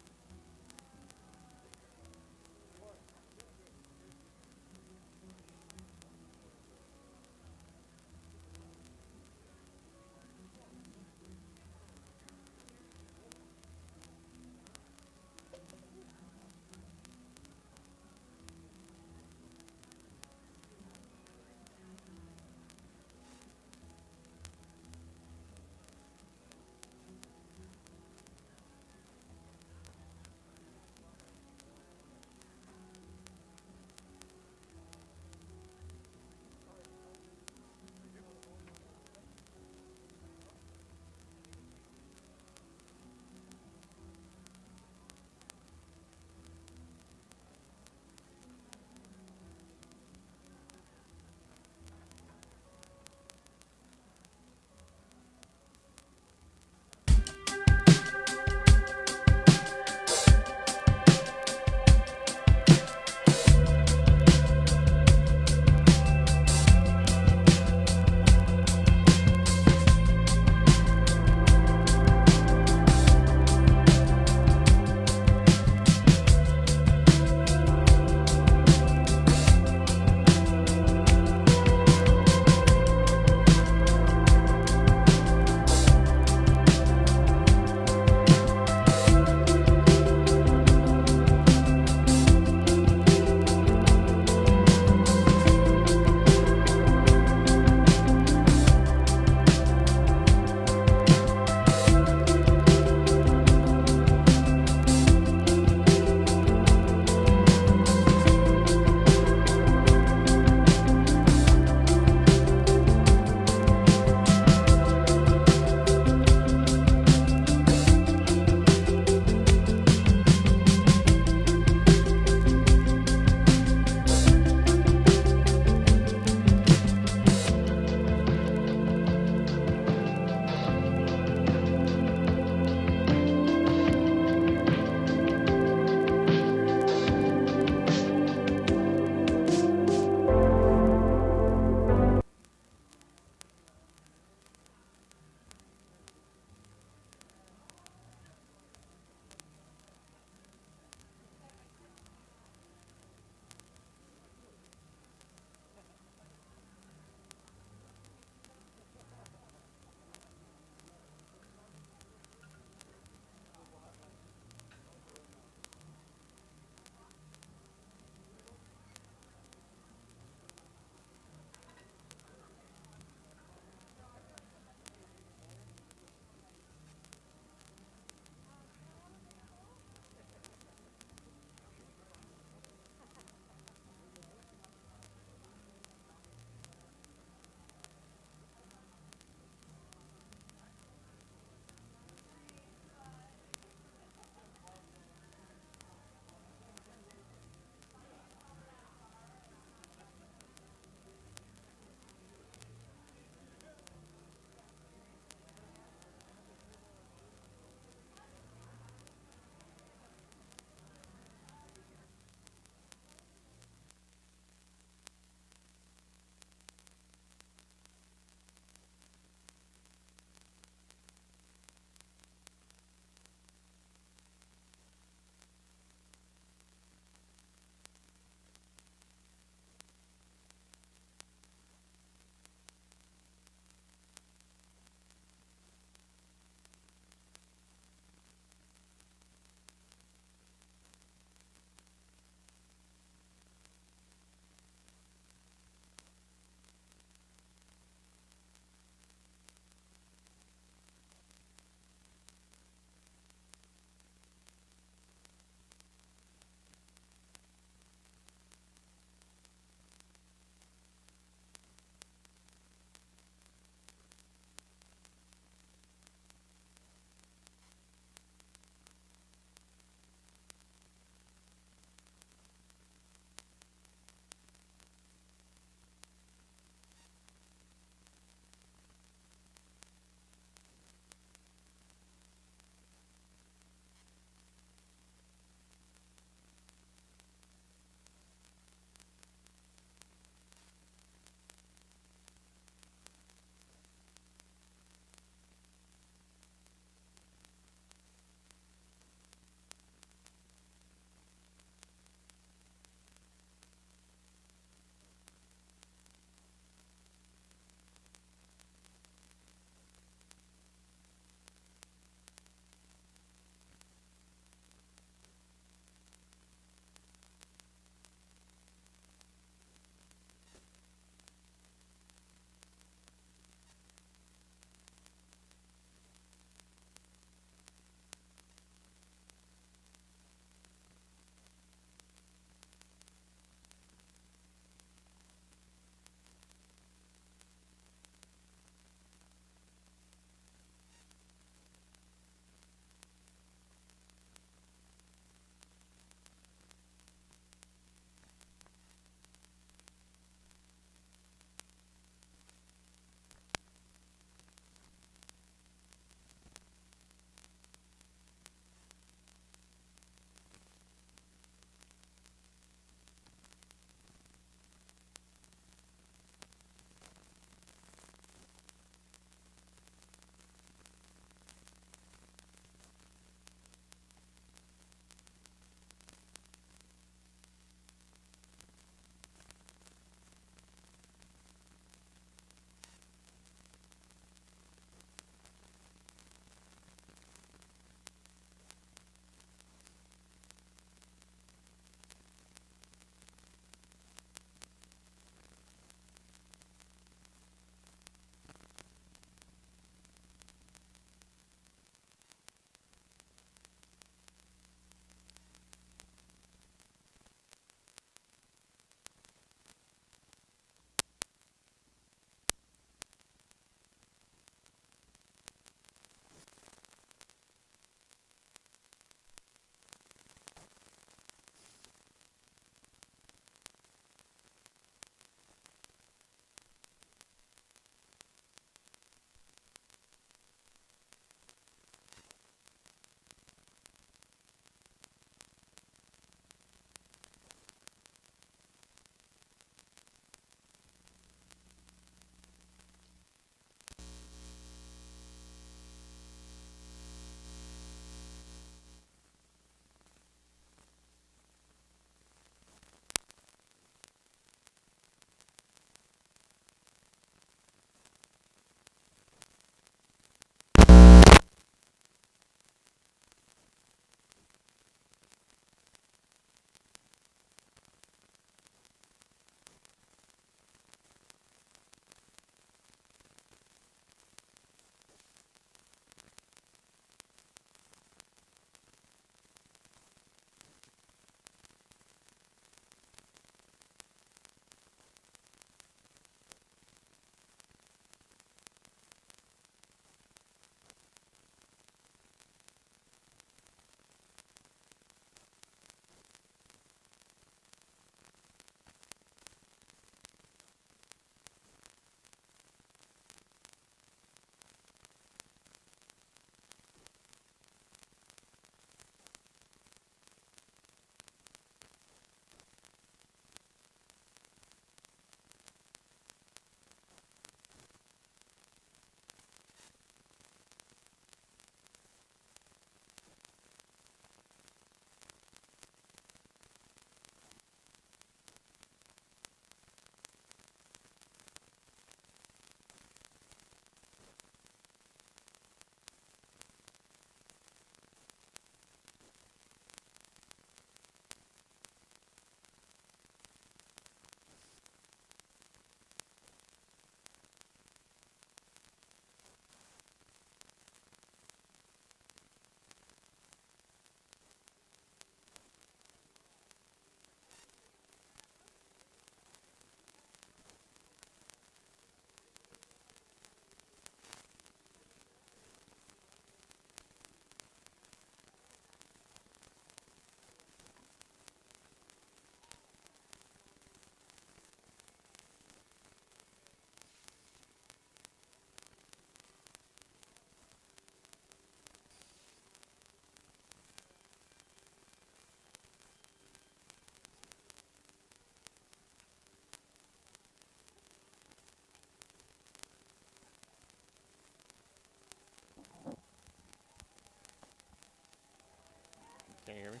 Can you hear me?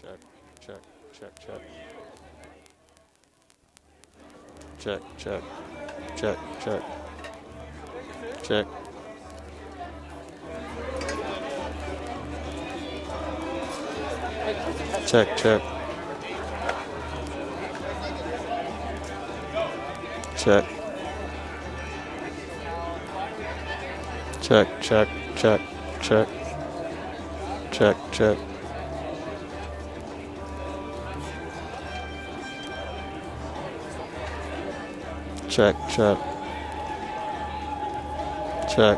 Check, check, check, check. Check, check, check, check. Check. Check, check. Check. Check, check, check, check. Check, check. Check, check. Check.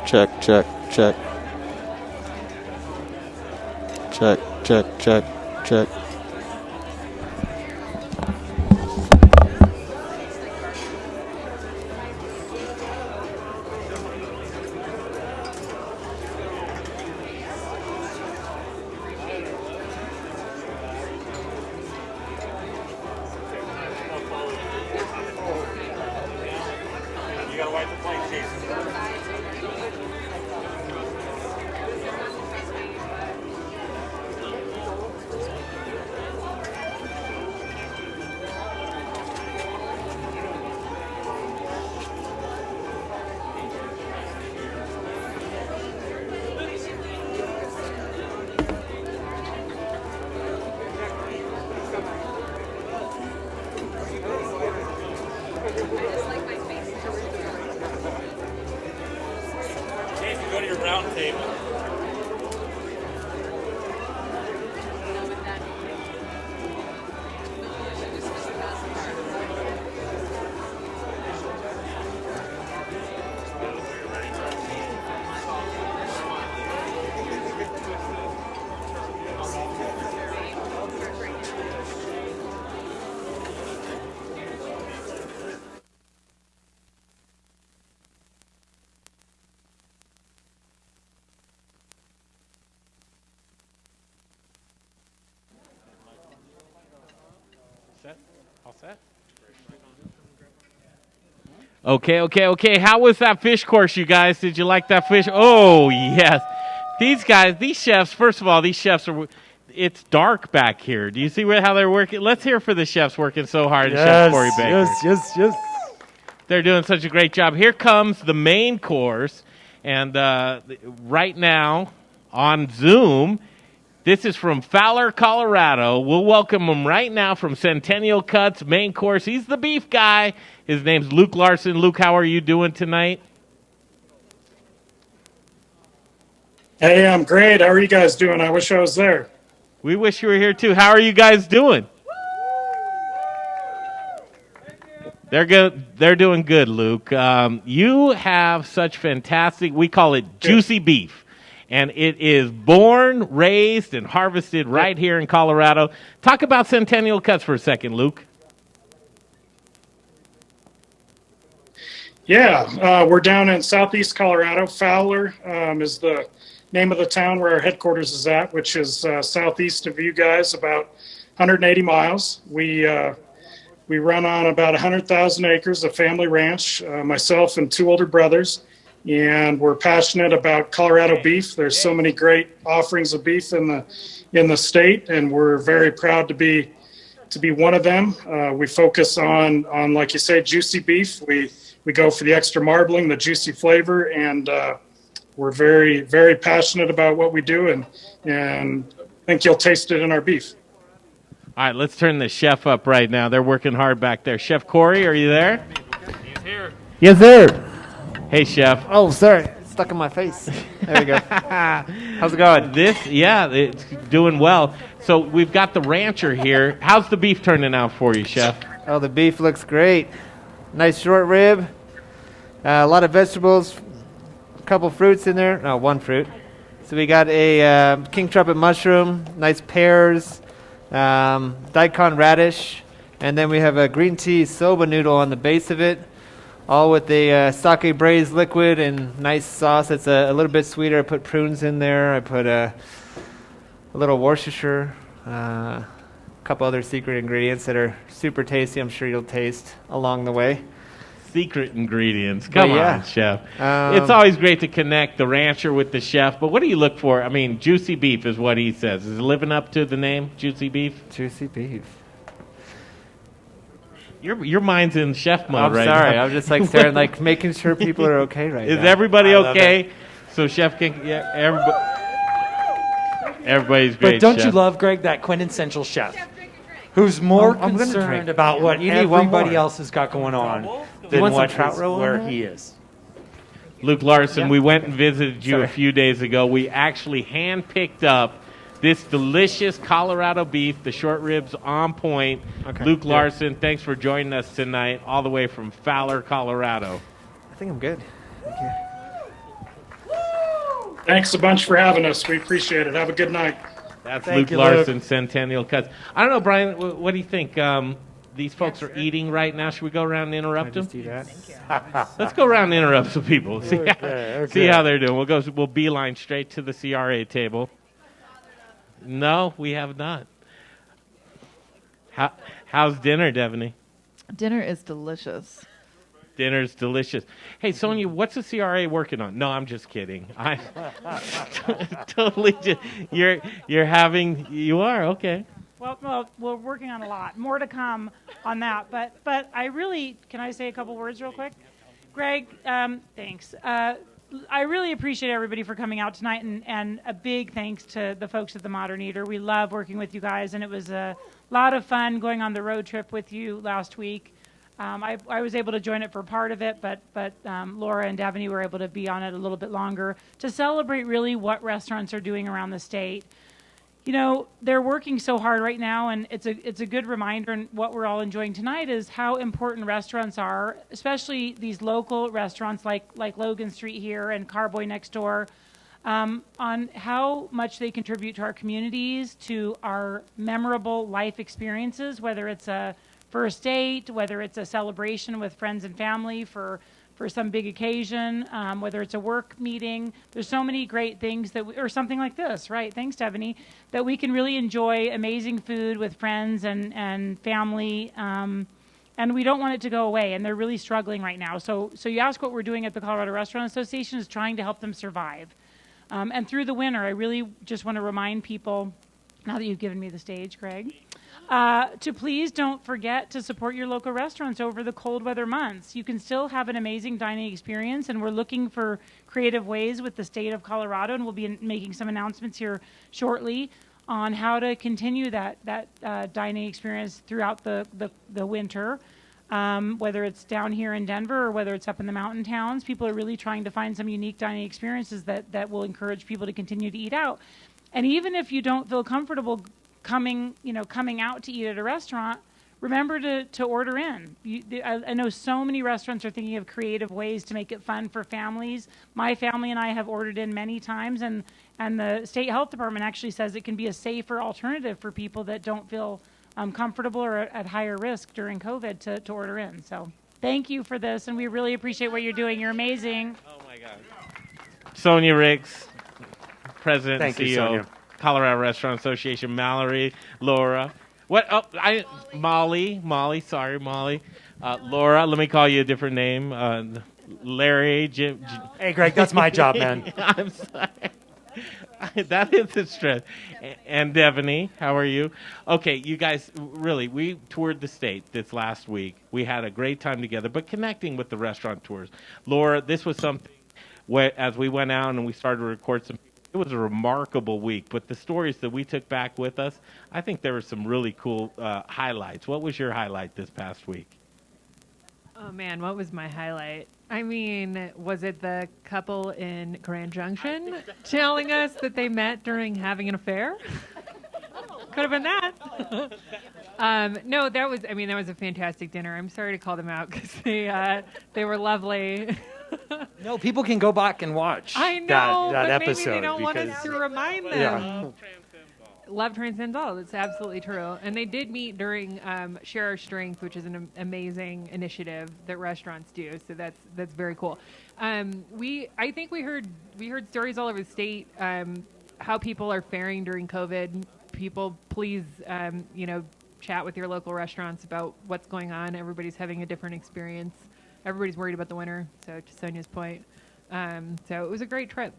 Check, check, check. Check, check, check, check. You gotta wipe the plate, Jason. Jason, go to your round table. Set? All set? Okay. How was that fish course, you guys? Did you like that fish? Oh, yes. These chefs, first of all, it's dark back here. Do you see how they're working? Let's hear for the chefs working so hard. Chef Corey Baker. Yes. They're doing such a great job. Here comes the main course. And right now on Zoom, this is from Fowler, Colorado. We'll welcome him right now from Centennial Cuts, main course. He's the beef guy. His name's Luke Larson. Luke, how are you doing tonight? Hey, I'm great. How are you guys doing? I wish I was there. We wish you were here too. How are you guys doing? They're good. They're doing good, Luke. You have such fantastic, we call it juicy beef. And it is born, raised, and harvested right here in Colorado. Talk about Centennial Cuts for a second, Luke. Yeah, we're down in southeast Colorado. Fowler is the name of the town where our headquarters is at, which is southeast of you guys, about 180 miles. We run on about 100,000 acres, a family ranch, myself and two older brothers. And we're passionate about Colorado beef. There's so many great offerings of beef in the state, and we're very proud to be one of them. We focus on like you say, juicy beef. We go for the extra marbling, the juicy flavor, and we're very, very passionate about what we do, and I think you'll taste it in our beef. All right, let's turn the chef up right now. They're working hard back there. Chef Corey, are you there? He's here. Yes, sir. Hey, Chef. Oh, sorry. It's stuck in my face. There we go. How's it going? It's doing well. So we've got the rancher here. How's the beef turning out for you, Chef? Oh, the beef looks great. Nice short rib. A lot of vegetables. A couple fruits in there. No, one fruit. So we got a king trumpet mushroom, nice pears, daikon radish, and then we have a green tea soba noodle on the base of it, all with the sake braised liquid and nice sauce. It's a little bit sweeter. I put prunes in there. I put a little Worcestershire, a couple other secret ingredients that are super tasty. I'm sure you'll taste along the way. secret ingredients. Come yeah. on, chef. It's always great to connect the rancher with the chef, but what do you look for? I mean, juicy beef is what he says. Is it living up to the name, juicy beef? Juicy beef. Your mind's in chef mode I'm right sorry. now. I'm just like staring, like making sure people are okay right now. Is everybody I love okay? it. So chef can, yeah, everybody's great. But don't chef. you love, Greg, that quintessential chef who's more I'm gonna concerned drink. about what You need one everybody more. else has got going on than want some what trout is roll in where that? he is. Luke Larson, Yeah. we went and visited you Sorry. a few days ago. We actually hand-picked up this delicious Colorado beef, the short ribs on point. Okay. Luke Yeah. Larson, thanks for joining us tonight, all the way from Fowler, Colorado. I think I'm good. Thank you. Thanks a bunch for having us. We appreciate it. Have a good night. That's Thank Luke you, Larson, Luke. Centennial Cuts. I don't know, Brian, what do you think? These folks are eating right now. Should we go around and interrupt them? Let's go around and interrupt some people. See, see how they're doing. We'll beeline straight to the CRA table. No, we have not. How's dinner, Devaney? Dinner is delicious. Dinner's delicious. Hey, Sonia, what's the CRA working on? No, I'm just kidding. I totally just, you're having, you are, okay. Well, we're working on a lot. More to come on that. But I really, can I say a couple words real quick? Greg, thanks. I really appreciate everybody for coming out tonight, and a big thanks to the folks at the Modern Eater. We love working with you guys, and it was a lot of fun going on the road trip with you last week. I was able to join it for part of it, but Laura and Devaney were able to be on it a little bit longer to celebrate really what restaurants are doing around the state. You know, they're working so hard right now, and it's a good reminder, and what we're all enjoying tonight is how important restaurants are, especially these local restaurants like Logan Street here and Carboy next door, on how much they contribute to our communities, to our memorable life experiences, whether it's a first date, whether it's a celebration with friends and family for some big occasion, whether it's a work meeting. There's so many great things or something like this, right? Thanks, Devaney, that we can really enjoy amazing food with friends and family, and we don't want it to go away. And they're really struggling right now. So you ask what we're doing at the Colorado Restaurant Association is trying to help them survive. And through the winter, I really just want to remind people, now that you've given me the stage, Greg, to please don't forget to support your local restaurants over the cold weather months. You can still have an amazing dining experience, and we're looking for creative ways with the state of Colorado, and we'll be making some announcements here shortly on how to continue that dining experience throughout the winter. Whether it's down here in Denver or whether it's up in the mountain towns, people are really trying to find some unique dining experiences that will encourage people to continue to eat out. And even if you don't feel comfortable coming out to eat at a restaurant, remember to order in. I know so many restaurants are thinking of creative ways to make it fun for families. My family and I have ordered in many times, and the state health department actually says it can be a safer alternative for people that don't feel comfortable or at higher risk during COVID to order in. So thank you for this, and we really appreciate what you're doing. You're amazing. Oh my God. Sonia Ricks, President Thank and you, CEO, Sonia. Colorado Restaurant Association. Mallory, Laura. What? Oh, Molly. Sorry, Molly. Laura. Let me call you a different name. Larry. Jim. Hey, Greg, that's my job, man. I'm sorry. That is the stress. And Devaney, how are you? Okay, you guys, really, we toured the state this last week. We had a great time together, but connecting with the restaurateurs. Laura, this was something where, as we went out and we started to record some, it was a remarkable week. But the stories that we took back with us, I think there were some really cool highlights. What was your highlight this past week? Oh, man, what was my highlight? I mean, was it the couple in Grand Junction telling us that they met during having an affair? Could have been that. No, that was a fantastic dinner. I'm sorry to call them out because they were lovely. No, people can go back and watch I know, that but episode. maybe they don't want us because- to remind them. Yeah. Love transcends all. That's absolutely true. And they did meet during Share Our Strength, which is an amazing initiative that restaurants do. So that's very cool. I think we heard stories all over the state how people are faring during COVID. People, please, chat with your local restaurants about what's going on. Everybody's having a different experience everybody's worried about the winter. So to Sonia's point, so it was a great trip.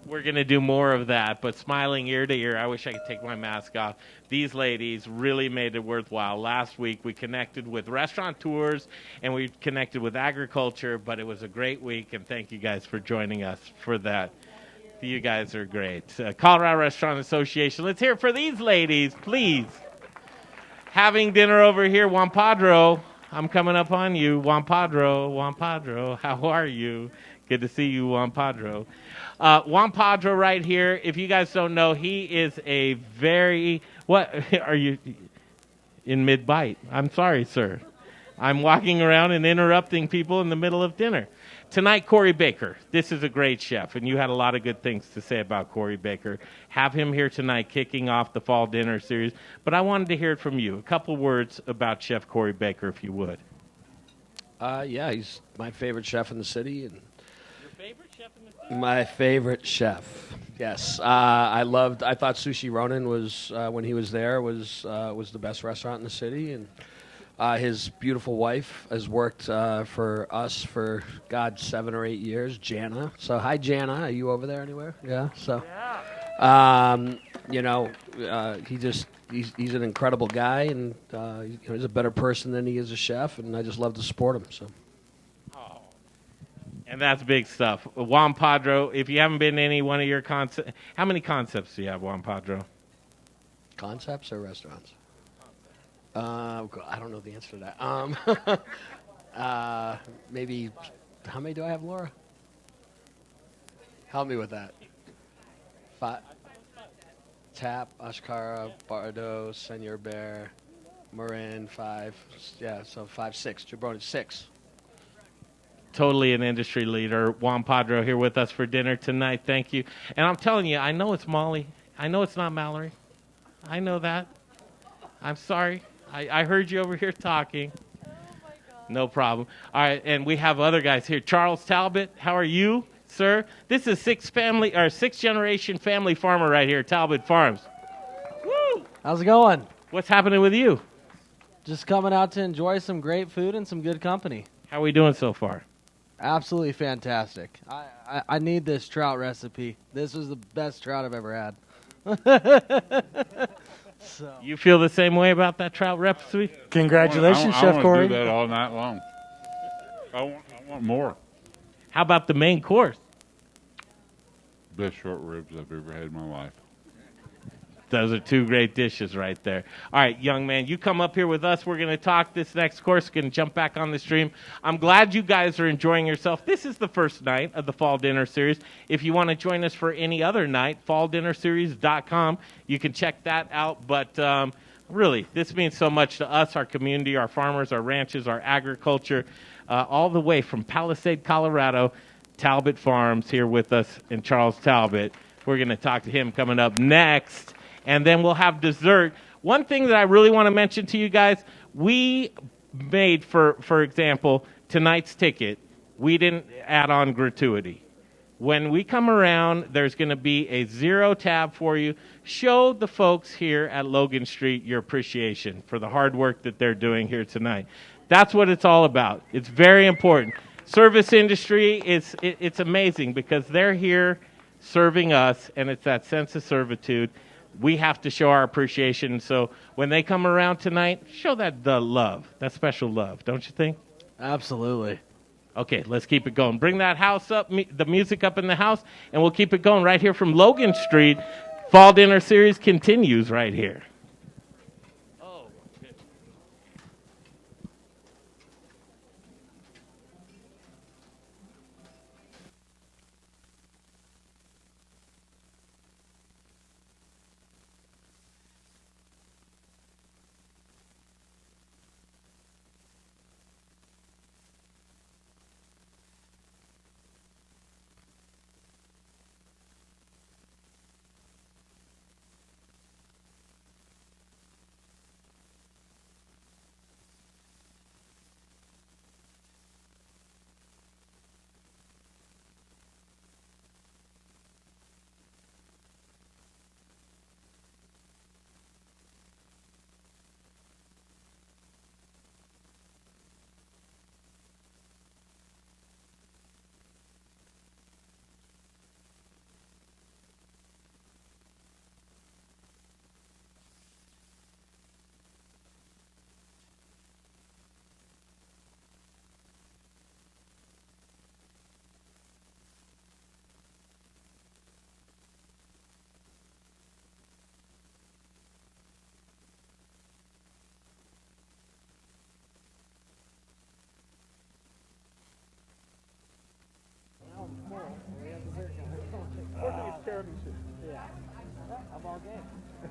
We're going to do more of that, but smiling ear to ear, I wish I could take my mask off. These ladies really made it worthwhile. Last week, we connected with restaurateurs and we connected with agriculture, but it was a great week, and thank you guys for joining us for that. You guys are great. Colorado Restaurant Association, let's hear it for these ladies, please. Having dinner over here, Juan Padro, I'm coming up on you. Juan Padro, how are you? Good to see you, Juan Padro. Juan Padro right here, if you guys don't know, he is a very, what, are you in mid-bite? I'm sorry, sir. I'm walking around and interrupting people in the middle of dinner. Tonight, Corey Baker. This is a great chef, and you had a lot of good things to say about Corey Baker. Have him here tonight kicking off the Fall Dinner Series, but I wanted to hear it from you. A couple words about Chef Corey Baker, if you would. Yeah, he's my favorite chef in the city. And your favorite chef in the city? My favorite chef, yes. I thought Sushi Ronin was, when he was there, was the best restaurant in the city. And his beautiful wife has worked for us for, 7 or 8 years, Jana. So, hi, Jana. Are you over there anywhere? Yeah. So, he's an incredible guy, and he's a better person than he is a chef, and I just love to support him. So. And that's big stuff. Juan Padro, if you haven't been to any one of your concepts, how many concepts do you have, Juan Padro? Concepts or restaurants? I don't know the answer to that. Maybe, how many do I have, Laura? Help me with that. 5. Tap, Ashkara, Bardo, Senor Bear, Marin, 5. Yeah, so 5, 6. Jabroni, 6. Totally an industry leader. Juan Padro here with us for dinner tonight. Thank you. And I'm telling you, I know it's Molly. I know it's not Mallory. I know that. I'm sorry. I heard you over here talking. No problem. All right, and we have other guys here. Charles Talbot, how are you, sir? This is sixth generation family farmer right here, Talbot Farms. Woo! How's it going? What's happening with you? Just coming out to enjoy some great food and some good company. How are we doing so far? Absolutely fantastic. I need this trout recipe. This was the best trout I've ever had. So. You feel the same way about that trout recipe? Congratulations, Chef Corey. I want to do that all night long. I want more. How about the main course? Best short ribs I've ever had in my life. Those are two great dishes right there. All right, young man, you come up here with us. We're going to talk this next course. Going to jump back on the stream. I'm glad you guys are enjoying yourself. This is the first night of the Fall Dinner Series. If you want to join us for any other night, falldinnerseries.com. You can check that out. But really, this means so much to us, our community, our farmers, our ranches, our agriculture, all the way from Palisade, Colorado, Talbot Farms here with us, and Charles Talbot. We're going to talk to him coming up next. And then we'll have dessert. One thing that I really want to mention to you guys, we made, for example, tonight's ticket, we didn't add on gratuity. When we come around, there's going to be a 0 tab for you. Show the folks here at Logan Street your appreciation for the hard work that they're doing here tonight. That's what it's all about. It's very important. Service industry, it's amazing because they're here serving us, and it's that sense of servitude. We have to show our appreciation. So when they come around tonight, show the love, that special love, don't you think? Absolutely. Okay, let's keep it going. Bring that house up, the music up in the house, and we'll keep it going right here from Logan Street. Fall Dinner Series continues right here.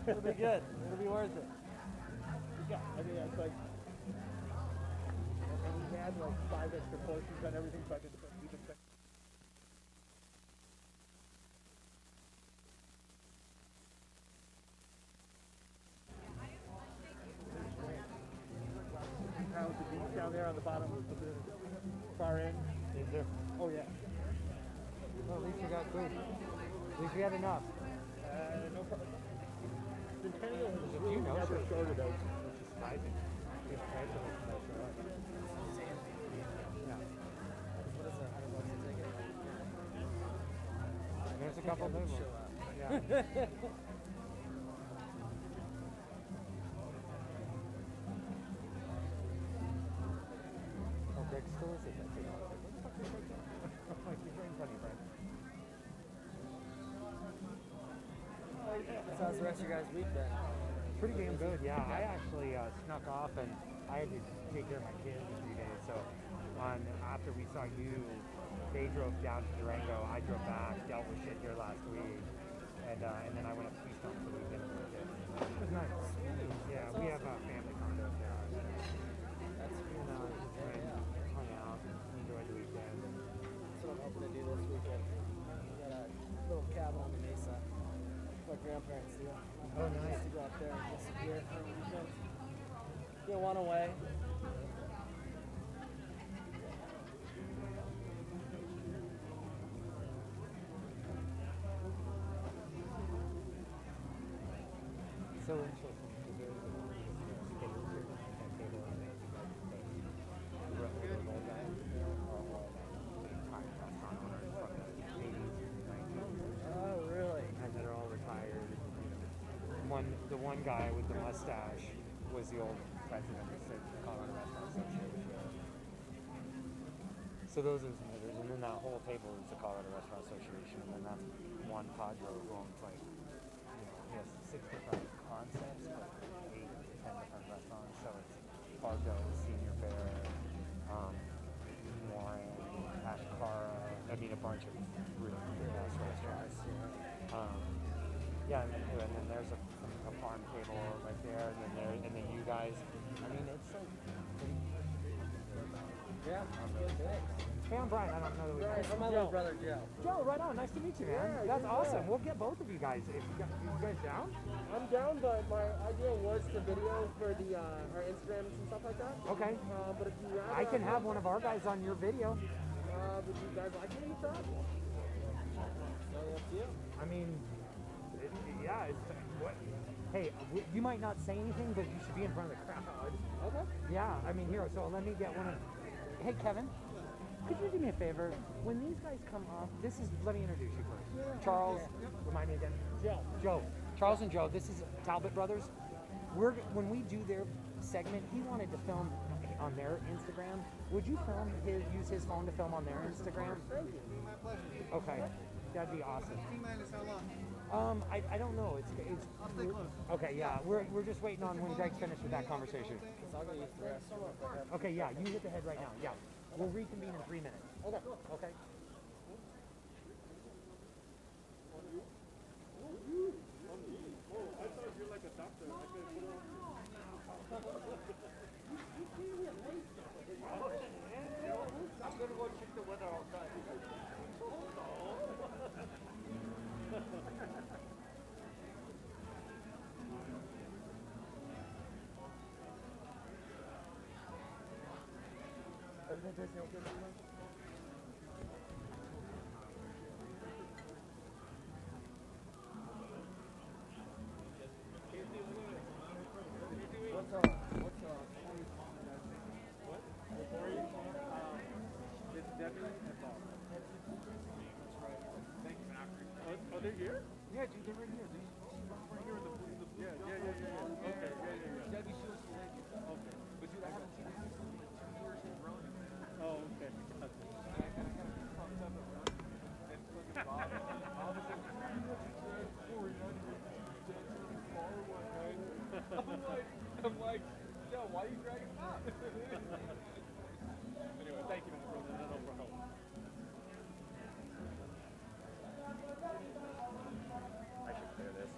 It'll be good. It'll be worth it. Yeah, I mean, it's like, and we had like 5 extra portions on everything, so we've been pounds of beef down there on the bottom of the far end. Is there? Oh yeah. Well, at least we got food. At least we had enough. No problem. Centennial has There's a really few never no-shows, shorted us. which is surprising. Yeah, congratulations, no-show. Yeah. What is it? $100 a ticket? There's a couple new ones. Yeah. Oh, Greg still is at that table. What the fuck is Greg doing? Like, he's right in front of you, Greg. So how's the rest of your guys' week been? Pretty damn good, yeah. I actually snuck off and I had to take care of my kids a few days. So after we saw you, they drove down to Durango. I drove back, dealt with shit here last week. And then I went up to Keystone for the weekend with the kids. It was nice. Yeah, we have a family condo there. That's And just hung out, enjoyed the weekend. That's what I'm hoping to do this weekend. We got a little cabin on the mesa. My grandparents do. Oh, nice. Used to go up there and get some beer for a weekend. Get one away. So interesting because there's a table here, that table, and then you guys can say, good old guys, are all big-time restaurant owners from the 80s, 90s. Oh, really? And that are all retired. The one guy with the mustache was the old president of the Colorado Restaurant Association. So those are some others, and then that whole table is the Colorado Restaurant Association, and then that's one cadre who owns like, he has 6 different concepts, but 8 to 10 different restaurants. So it's Fargo, Senior Fair, Warren, Ashkara, I mean a bunch of really nice restaurants. Yeah, and then there's a farm table right there, and then you guys. I mean, it's like pretty. Yeah, thanks. Hey, I'm Brian. I don't know that we. Brian, I'm my little brother Joe. Joe, right on. Nice to meet you, man. Yeah, That's yeah. awesome. We'll get both of you guys. If you guys down? I'm down, but my idea was to video for the our Instagrams and stuff like that. Okay. But if you rather, I can have one of our guys on your video. Would you guys like me to try? Totally up to you. I mean, yeah. What? Hey, you might not say anything, but you should be in front of the crowd. Okay. Yeah. I mean, here. So let me get one of. Hey, Kevin. Could you do me a favor? When these guys come off, let me introduce you first. Charles, remind me again. Joe. Charles and Joe, this is Talbot Brothers. When we do their segment, he wanted to film on their Instagram. Would you use his phone to film on their Instagram? Thank you. My pleasure. Okay, that'd be awesome. T-minus how long? I don't know. It's I'll stay close. okay. Yeah, we're just waiting on when Greg's finished with that conversation. So I'm going to use the rest. Okay, yeah, you hit the head right now. Yeah, we'll reconvene in 3 minutes. Okay. Okay. I thought you're like a doctor. I'm gonna go check the weather outside. Everything's okay? What's up? What? It's Debbie and Bob. Thank you. Oh, they're here? Yeah, dude, they're right here. Right here in the yeah. Okay, yeah. Debbie shows the lady. Okay. But dude, I haven't seen this in 2 years in running, man. Oh, okay. I got pumped up and running. And fucking Bob. Bob was like, Corey, I'm like, yo, why are you dragging Bob? Anyway, thank you, man, for help. I should clear this.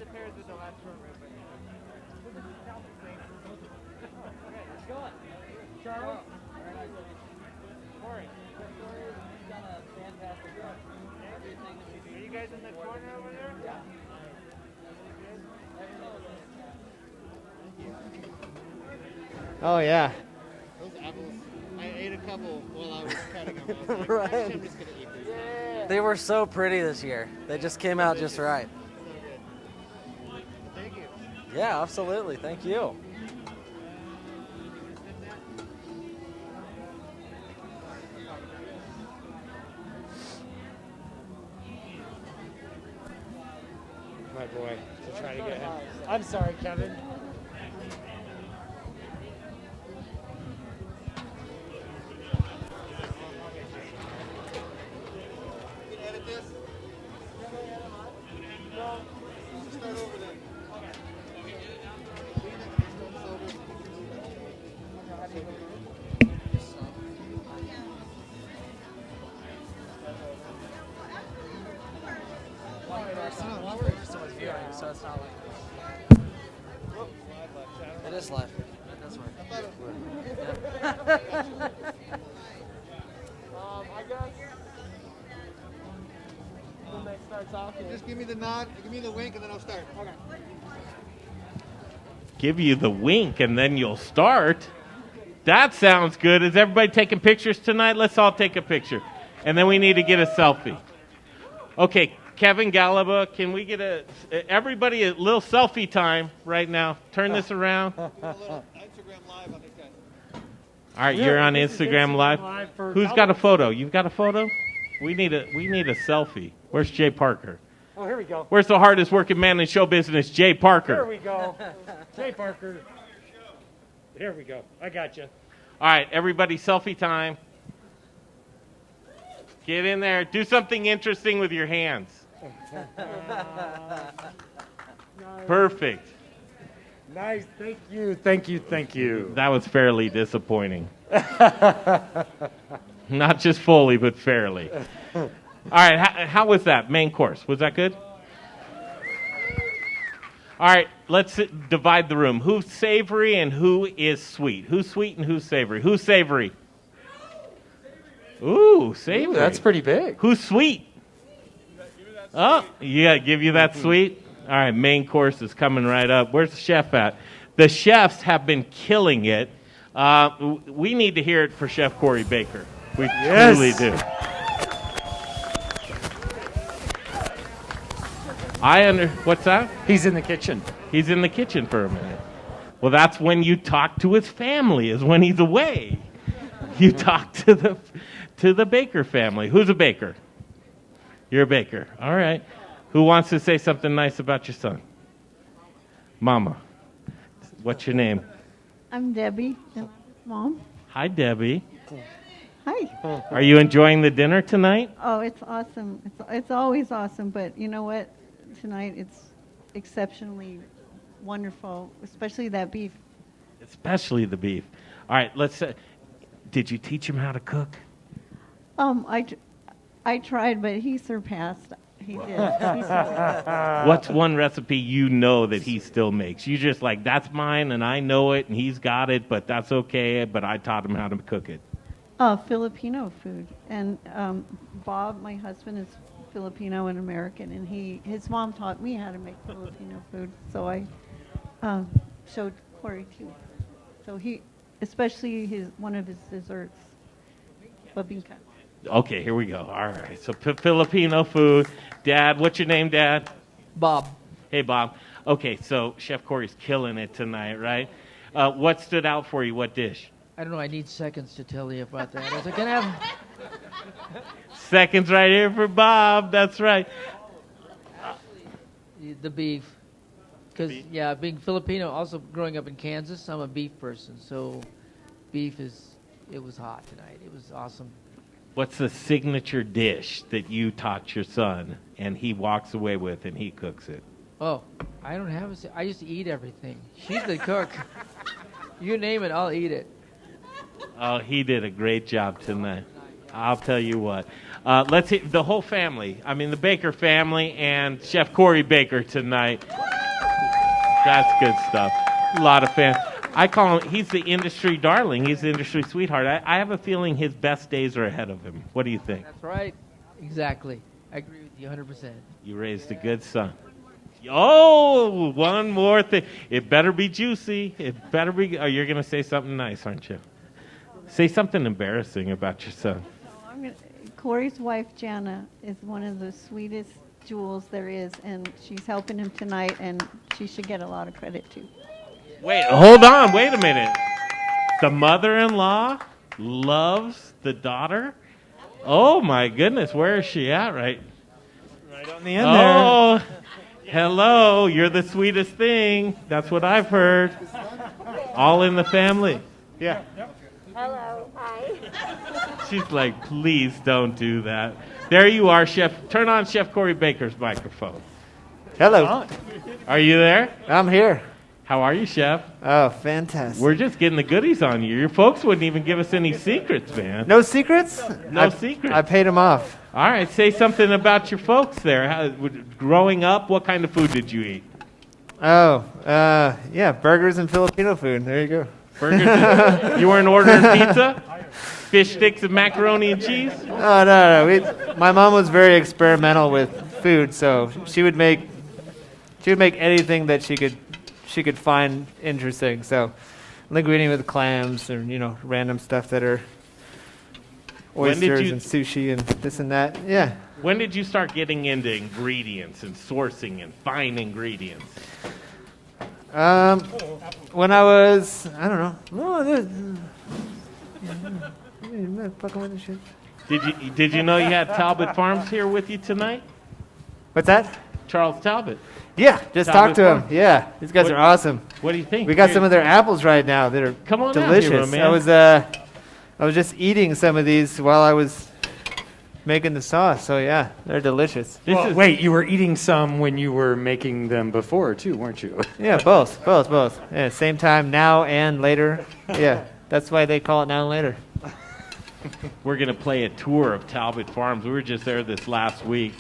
the pairs with the last short rib. Okay, let's go on. Charles. Corey. You've done a fantastic job. Everything that we do. Are you guys in the corner over there? Yeah. Oh yeah. Those apples. I ate a couple while I was cutting them. I was like, Right. actually, I'm just gonna eat these. They were so pretty this year. They just came out just right. Thank you. Yeah, absolutely. Thank you. My boy, to try to get him. I'm sorry, Kevin. It is live. That's right. I guess when they starts off, Just give me the nod, give me the wink, and then I'll start. Okay. Give you the wink and then you'll start. That sounds good. Is everybody taking pictures tonight? Let's all take a picture. And then we need to get a selfie. Okay, Kevin Galaba, can we get everybody a little selfie time right now? Turn this around. All right, you're on Instagram Live. Who's got a photo? You've got a photo? We need a selfie. Where's Jay Parker? Oh, here we go. Where's the hardest working man in show business, Jay Parker? Here we go. Jay Parker. Here we go. I got you. All right, everybody, selfie time. Get in there. Do something interesting with your hands. Perfect. Nice. Thank you. Thank you. Thank you. That was fairly disappointing. Not just fully, but fairly. All right, how was that? Main course. Was that good? All right, let's divide the room. Who's savory and who is sweet? Who's sweet and who's savory? Who's savory? Ooh, savory. Ooh, that's pretty big. Who's sweet? Oh, yeah, give you that sweet? All right, main course is coming right up. Where's the chef at? The chefs have been killing it. We need to hear it for Chef Corey Baker. We truly do. What's that? He's in the kitchen. He's in the kitchen for a minute. Well, that's when you talk to his family, is when he's away. You talk to the Baker family. Who's a baker? You're a baker. All right. Who wants to say something nice about your son? Mama. What's your name? I'm Debbie, Mom. Hi, Debbie. Hi. Are you enjoying the dinner tonight? Oh, it's awesome. It's always awesome, but you know what? Tonight it's exceptionally wonderful, especially that beef. Especially the beef. All right, let's. Did you teach him how to cook? I tried, but he surpassed. He did. He surpassed. What's one recipe you know that he still makes? You just like, that's mine and I know it and he's got it, but that's okay, but I taught him how to cook it. Filipino food. And Bob, my husband, is Filipino and American, and his mom taught me how to make Filipino food, so I showed Corey too. So especially one of his desserts, babinka. Okay, here we go. All right, so Filipino food. Dad, what's your name, Dad? Bob. Hey, Bob. Okay, so Chef Corey's killing it tonight, right? What stood out for you? What dish? I don't know. I need seconds to tell you about that. Is it gonna have Seconds right here for Bob. That's right. the beef? Because being Filipino, also growing up in Kansas, I'm a beef person. So, beef it was hot tonight. It was awesome. What's the signature dish that you taught your son and he walks away with and he cooks it? Oh, I don't have I used to eat everything. She's the cook. You name it, I'll eat it. Oh, he did a great job tonight. I'll tell you what. Let's hit the whole family. I mean, the Baker family and Chef Corey Baker tonight. That's good stuff. A lot of fans. I call him, he's the industry darling. He's the industry sweetheart. I have a feeling his best days are ahead of him. What do you think? That's right. Exactly. I agree with you 100%. You raised a good son. Oh, one more thing. It better be juicy. It better be. Oh, you're going to say something nice, aren't you? Say something embarrassing about your son. Corey's wife, Jana, is one of the sweetest jewels there is, and she's helping him tonight, and she should get a lot of credit, too. Wait, hold on. Wait a minute. The mother-in-law loves the daughter? Oh, my goodness. Where is she at, right? Right on the end there. Oh, hello. You're the sweetest thing. That's what I've heard. All in the family. Yeah. Hello. Hi. She's like, please don't do that. There you are, Chef. Turn on Chef Corey Baker's microphone. Hello. Are you there? I'm here. How are you, Chef? Oh, fantastic. We're just getting the goodies on you. Your folks wouldn't even give us any secrets, man. No secrets? No secrets. I paid them off. All right, say something about your folks there. Growing up, what kind of food did you eat? Oh, yeah, burgers and Filipino food. There you go. Burgers? You weren't ordering pizza? Fish sticks and macaroni and cheese? Oh, no. My mom was very experimental with food, so she would make anything that she could find interesting. So linguine with clams, or random stuff that are oysters and sushi and this and that. Yeah. When did you start getting into ingredients and sourcing and fine ingredients? When I was, I don't know. Fucking with this shit. Did you know you had Talbot Farms here with you tonight? What's that? Charles Talbot. Yeah, just talk to him. Yeah, these guys are awesome. What do you think? We got some of their apples right now that are Come on delicious. down here, my man. I was just eating some of these while I was making the sauce. So yeah, they're delicious. Wait, you were eating some when you were making them before too, weren't you? Yeah, both. Yeah, same time, now and later. Yeah, that's why they call it now and later. We're going to play a tour of Talbot Farms. We were just there this last week.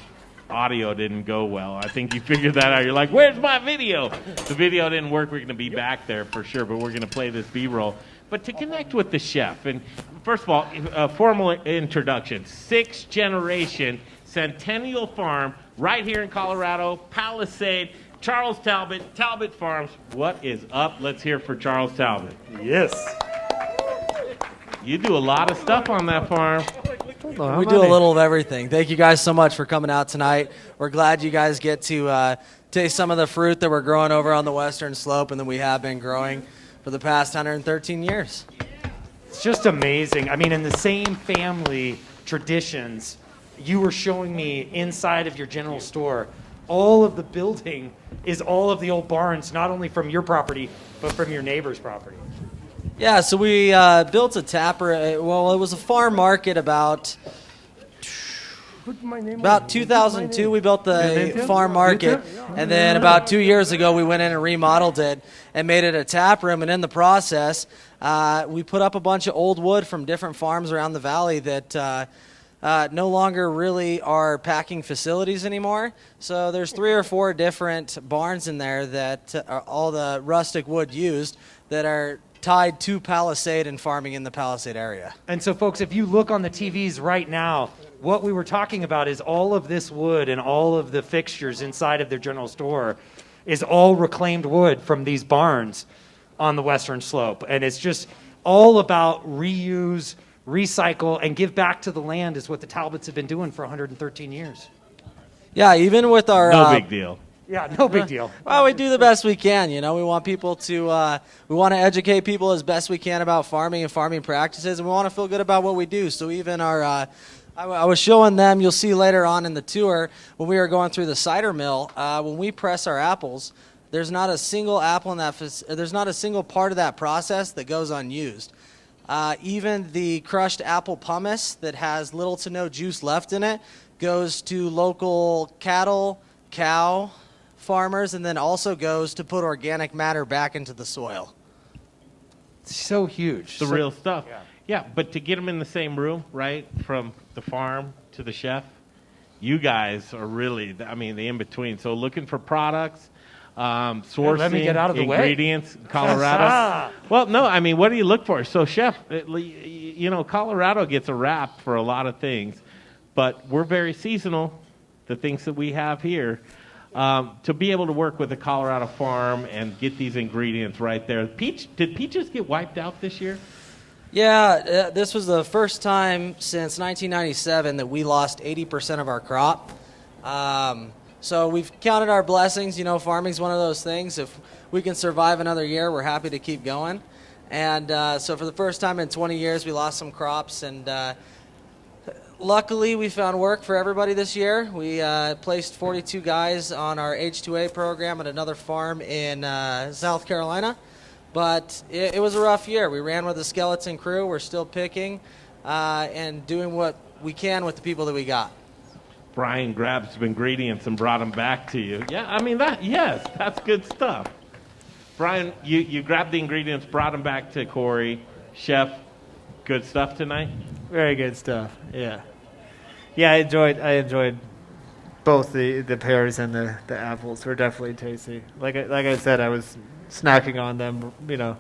Audio didn't go well. I think you figured that out. You're like, where's my video? The video didn't work. We're going to be back there for sure, but we're going to play this B-roll. But to connect with the chef, and first of all, a formal introduction. 6th generation Centennial Farm right here in Colorado, Palisade, Charles Talbot, Talbot Farms. What is up? Let's hear for Charles Talbot. Yes. You do a lot of stuff on that farm. We do a little of everything. Thank you guys so much for coming out tonight. We're glad you guys get to taste some of the fruit that we're growing over on the western slope and that we have been growing for the past 113 years. It's just amazing. I mean, in the same family traditions, you were showing me inside of your general store, all of the building is all of the old barns, not only from your property, but from your neighbor's property. Yeah, so we built a tapper. Well, it was a farm market about 2002. We built the farm market, and then about 2 years ago, we went in and remodeled it and made it a tap room. And in the process, we put up a bunch of old wood from different farms around the valley that no longer really are packing facilities anymore. So there's 3 or 4 different barns in there that are all the rustic wood used that are tied to Palisade and farming in the Palisade area. And so, folks, if you look on the TVs right now, what we were talking about is all of this wood and all of the fixtures inside of their general store is all reclaimed wood from these barns on the western slope. And it's just all about reuse, recycle, and give back to the land is what the Talbots have been doing for 113 years. Yeah, even with our... No big deal. Yeah, no big deal. Well, we do the best we can. You know, we want people to, we want to educate people as best we can about farming and farming practices, and we want to feel good about what we do. So even our, I was showing them, you'll see later on in the tour, when we were going through the cider mill, when we press our apples, there's not a single apple in that, there's not a single part of that process that goes unused. Even the crushed apple pumice that has little to no juice left in it goes to local cattle, cow farmers, and then also goes to put organic matter back into the soil. It's so huge. The real stuff. Yeah, but to get them in the same room, right, from the farm to the chef, you guys are really, I mean, the in-between. So looking for products, sourcing, let me get out of the way. ingredients, Colorado. Well, no, I mean, what do you look for? So, Chef, you know, Colorado gets a rap for a lot of things, but we're very seasonal, the things that we have here. To be able to work with a Colorado farm and get these ingredients right there. Did peaches get wiped out this year? Yeah, this was the first time since 1997 that we lost 80% of our crop. So we've counted our blessings. You know, farming's one of those things. If we can survive another year, we're happy to keep going. And so for the first time in 20 years, we lost some crops. And luckily, we found work for everybody this year. We placed 42 guys on our H2A program at another farm in South Carolina. But it was a rough year. We ran with a skeleton crew. We're still picking and doing what we can with the people that we got. Brian grabbed some ingredients and brought them back to you. Yeah, I mean, that's good stuff. Brian, you grabbed the ingredients, brought them back to Corey. Chef, good stuff tonight? Very good stuff, yeah. Yeah, I enjoyed both the pears and the apples. Were definitely tasty. Like I said, I was snacking on them, you know,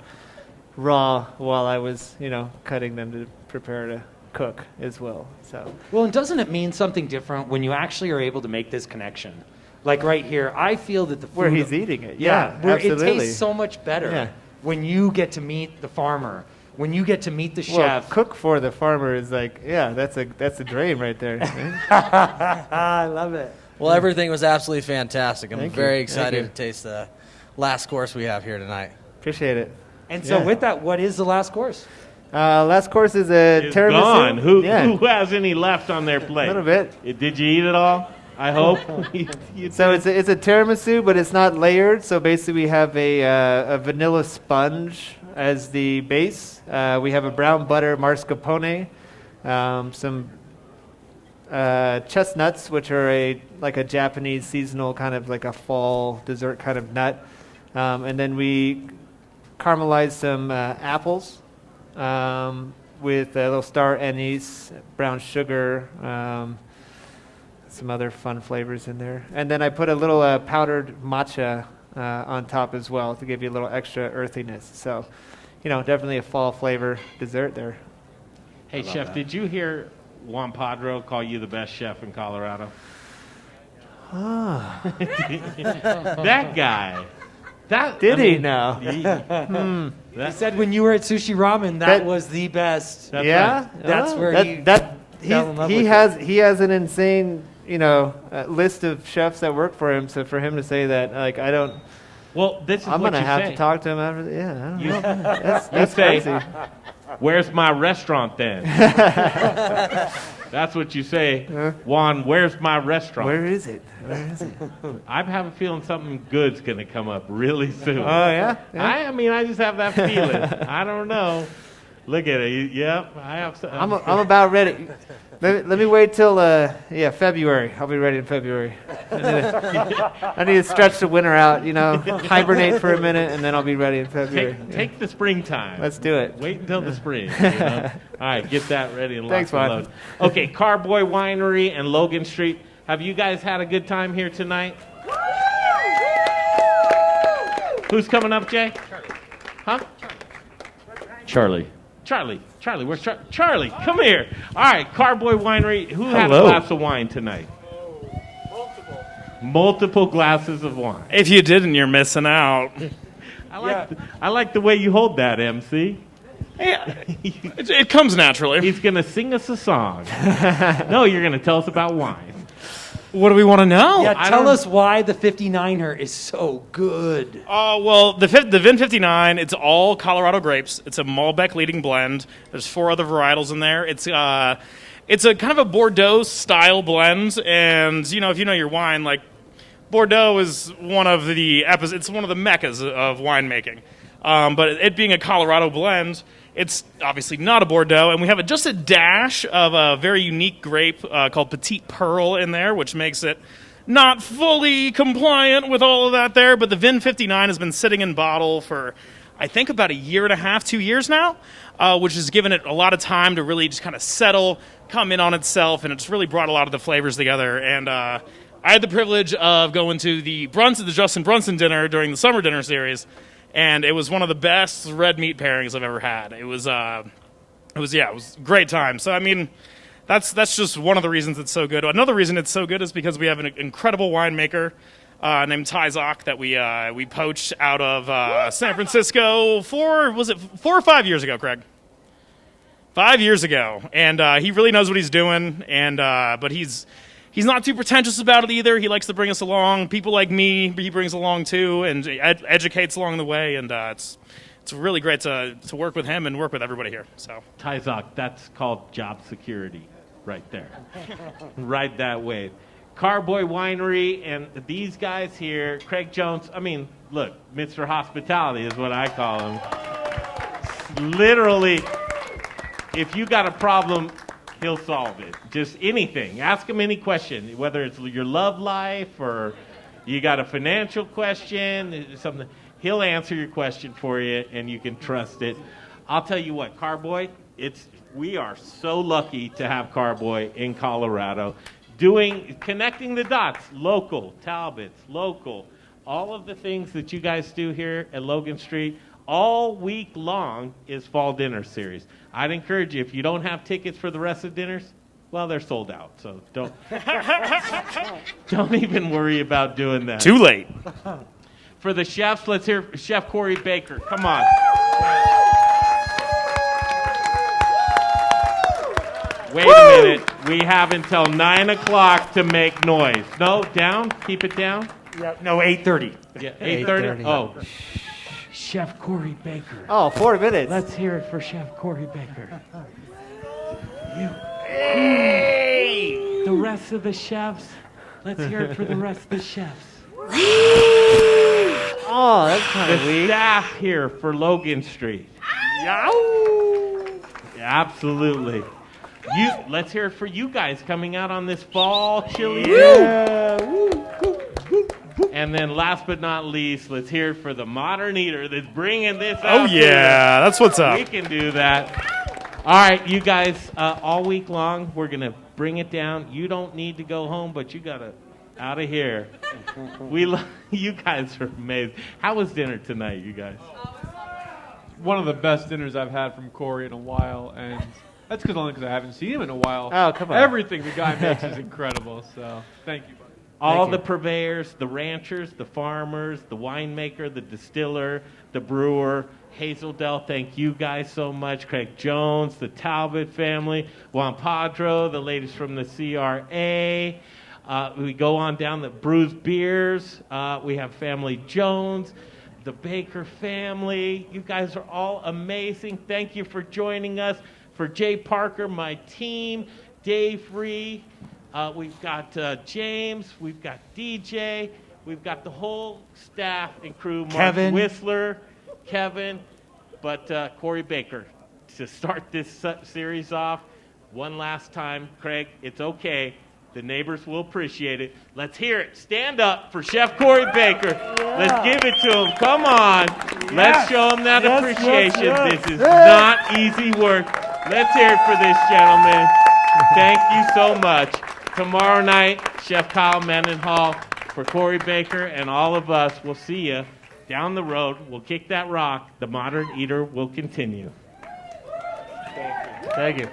raw while I was, you know, cutting them to prepare to cook as well. So well, and doesn't it mean something different when you actually are able to make this connection? Like right here, I feel that the food where he's eating it, yeah, where absolutely. it tastes so much better when you get to meet the farmer, when you get to meet the chef. Cook for the farmer is like, yeah, that's a dream right there. I love it. Well, everything was absolutely fantastic. I'm Thank you. very Thank excited you. to taste the last course we have here tonight. Appreciate it. And so with that, what is the last course? Last course is a It's tiramisu. gone. Who has any left on their plate? A little bit. Did you eat it all? I hope. So it's a tiramisu, but it's not layered. So basically, we have a vanilla sponge as the base. We have a brown butter mascarpone, some chestnuts, which are like a Japanese seasonal kind of like a fall dessert kind of nut, and then we caramelize some apples with a little star anise, brown sugar. Some other fun flavors in there. And then I put a little powdered matcha on top as well to give you a little extra earthiness. So, you know, definitely a fall flavor dessert there. Hey, Chef, did you hear Juan Padro call you the best chef in Colorado? Ah. That guy. Did he now? He said when you were at Sushi Ramen, that was the best. That's where he fell in love with it. He has an insane, you know, list of chefs that work for him. So for him to say that, like, I don't. Well, this is I'm what gonna you have say. to talk to him after. Yeah, I don't know. That's You say, crazy. "Where's my restaurant then?" That's what you say, Juan. Where's my restaurant? Where is it? Where is it? I have a feeling something good's gonna come up really soon. Oh yeah. I mean, I just have that feeling. I don't know. Look at it. Yep, I have. I'm about ready. Let me wait till February. I'll be ready in February. I need to stretch the winter out, you know, hibernate for a minute, and then I'll be ready in February. Take the springtime. Let's do it. Wait until the spring. You know? All right, get that ready and Thanks, lock and Juan. load. Okay, Carboy Winery and Logan Street. Have you guys had a good time here tonight? Who's coming up, Jay? Huh? Charlie. Charlie, where's Charlie? Charlie, come here. All right, Carboy Winery. Who had a Hello. glass of wine tonight? Multiple glasses of wine. If you didn't, you're missing out. I like the way you hold that, MC. It comes naturally. He's going to sing us a song. No, you're going to tell us about wine. What do we want to know? Yeah, tell us why the 59er is so good. Well, the Vin 59, it's all Colorado grapes. It's a Malbec leading blend. There's 4 other varietals in there. It's a kind of a Bordeaux style blend, and you know, if you know your wine, like Bordeaux is one of the it's one of the meccas of winemaking. But it being a Colorado blend, it's obviously not a Bordeaux, and we have just a dash of a very unique grape called Petite Pearl in there, which makes it not fully compliant with all of that there. But the Vin 59 has been sitting in bottle for, I think, about a year and a half, 2 years now, which has given it a lot of time to really just kind of settle, come in on itself, and it's really brought a lot of the flavors together. And I had the privilege of going to the Justin Brunson dinner during the summer dinner series, and it was one of the best red meat pairings I've ever had. It was a great time. So, I mean, that's just one of the reasons it's so good. Another reason it's so good is because we have an incredible winemaker named Ty Zock that we poached out of San Francisco 4 or 5 years ago, Craig? 5 years ago. And he really knows what he's doing, and but he's not too pretentious about it either. He likes to bring us along. People like me, he brings along too, and educates along the way, and it's really great to work with him and work with everybody here. So Ty Zock, that's called job security right there. Right that way. Carboy Winery and these guys here, Craig Jones, I mean, look, Mr. Hospitality is what I call him. Literally, if you got a problem, he'll solve it. Just anything. Ask him any question, whether it's your love life or you got a financial question, something. He'll answer your question for you, and you can trust it. I'll tell you what, Carboy, we are so lucky to have Carboy in Colorado, connecting the dots, local, Talbot's, local, all of the things that you guys do here at Logan Street. All week long is Fall Dinner Series. I'd encourage you, if you don't have tickets for the rest of dinners, well, they're sold out, so don't even worry about doing that. Too late. For the chefs, let's hear Chef Corey Baker. Come on. Wait a minute. We have until 9 o'clock to make noise. No, down? Keep it down? Yep. No, 8:30. Yeah, 8:30? Oh. Chef Corey Baker. Oh, 4 minutes. Let's hear it for Chef Corey Baker. Hey! The rest of the chefs. Let's hear it for the rest of the chefs. Oh, that's kind of The weak. staff here for Logan Street. Yow! Absolutely. Let's hear it for you guys coming out on this fall chilly day. And then last but not least, let's hear it for the Modern Eater that's bringing this out. Oh, yeah. That's what's up. We can do that. All right, you guys, all week long, we're going to bring it down. You don't need to go home, but you got to out of here. You guys are amazing. How was dinner tonight, you guys? One of the best dinners I've had from Corey in a while, and that's only because I haven't seen him in a while. Oh, come on. Everything the guy makes is incredible, so thank you, buddy. All the purveyors, the ranchers, the farmers, the winemaker, the distiller, the brewer, Hazeldell, thank you guys so much. Craig Jones, the Talbot family, Juan Padro, the ladies from the CRA. We go on down the Brews Beers. We have Family Jones, the Baker family. You guys are all amazing. Thank you for joining us. For Jay Parker, my team, Dave Ree, we've got James, we've got DJ, we've got the whole staff and crew, Mark Kevin. Whistler, Kevin, but Corey Baker. To start this series off, one last time, Craig, it's okay. The neighbors will appreciate it. Let's hear it. Stand up for Chef Corey Baker. Yeah. Let's give it to him. Come on. Yes. Let's show him that appreciation. Yes. This is not easy work. Let's hear it for this gentleman. Thank you so much. Tomorrow night, Chef Kyle Mendenhall for Corey Baker and all of us. We'll see you down the road. We'll kick that rock. The Modern Eater will continue. Thank you.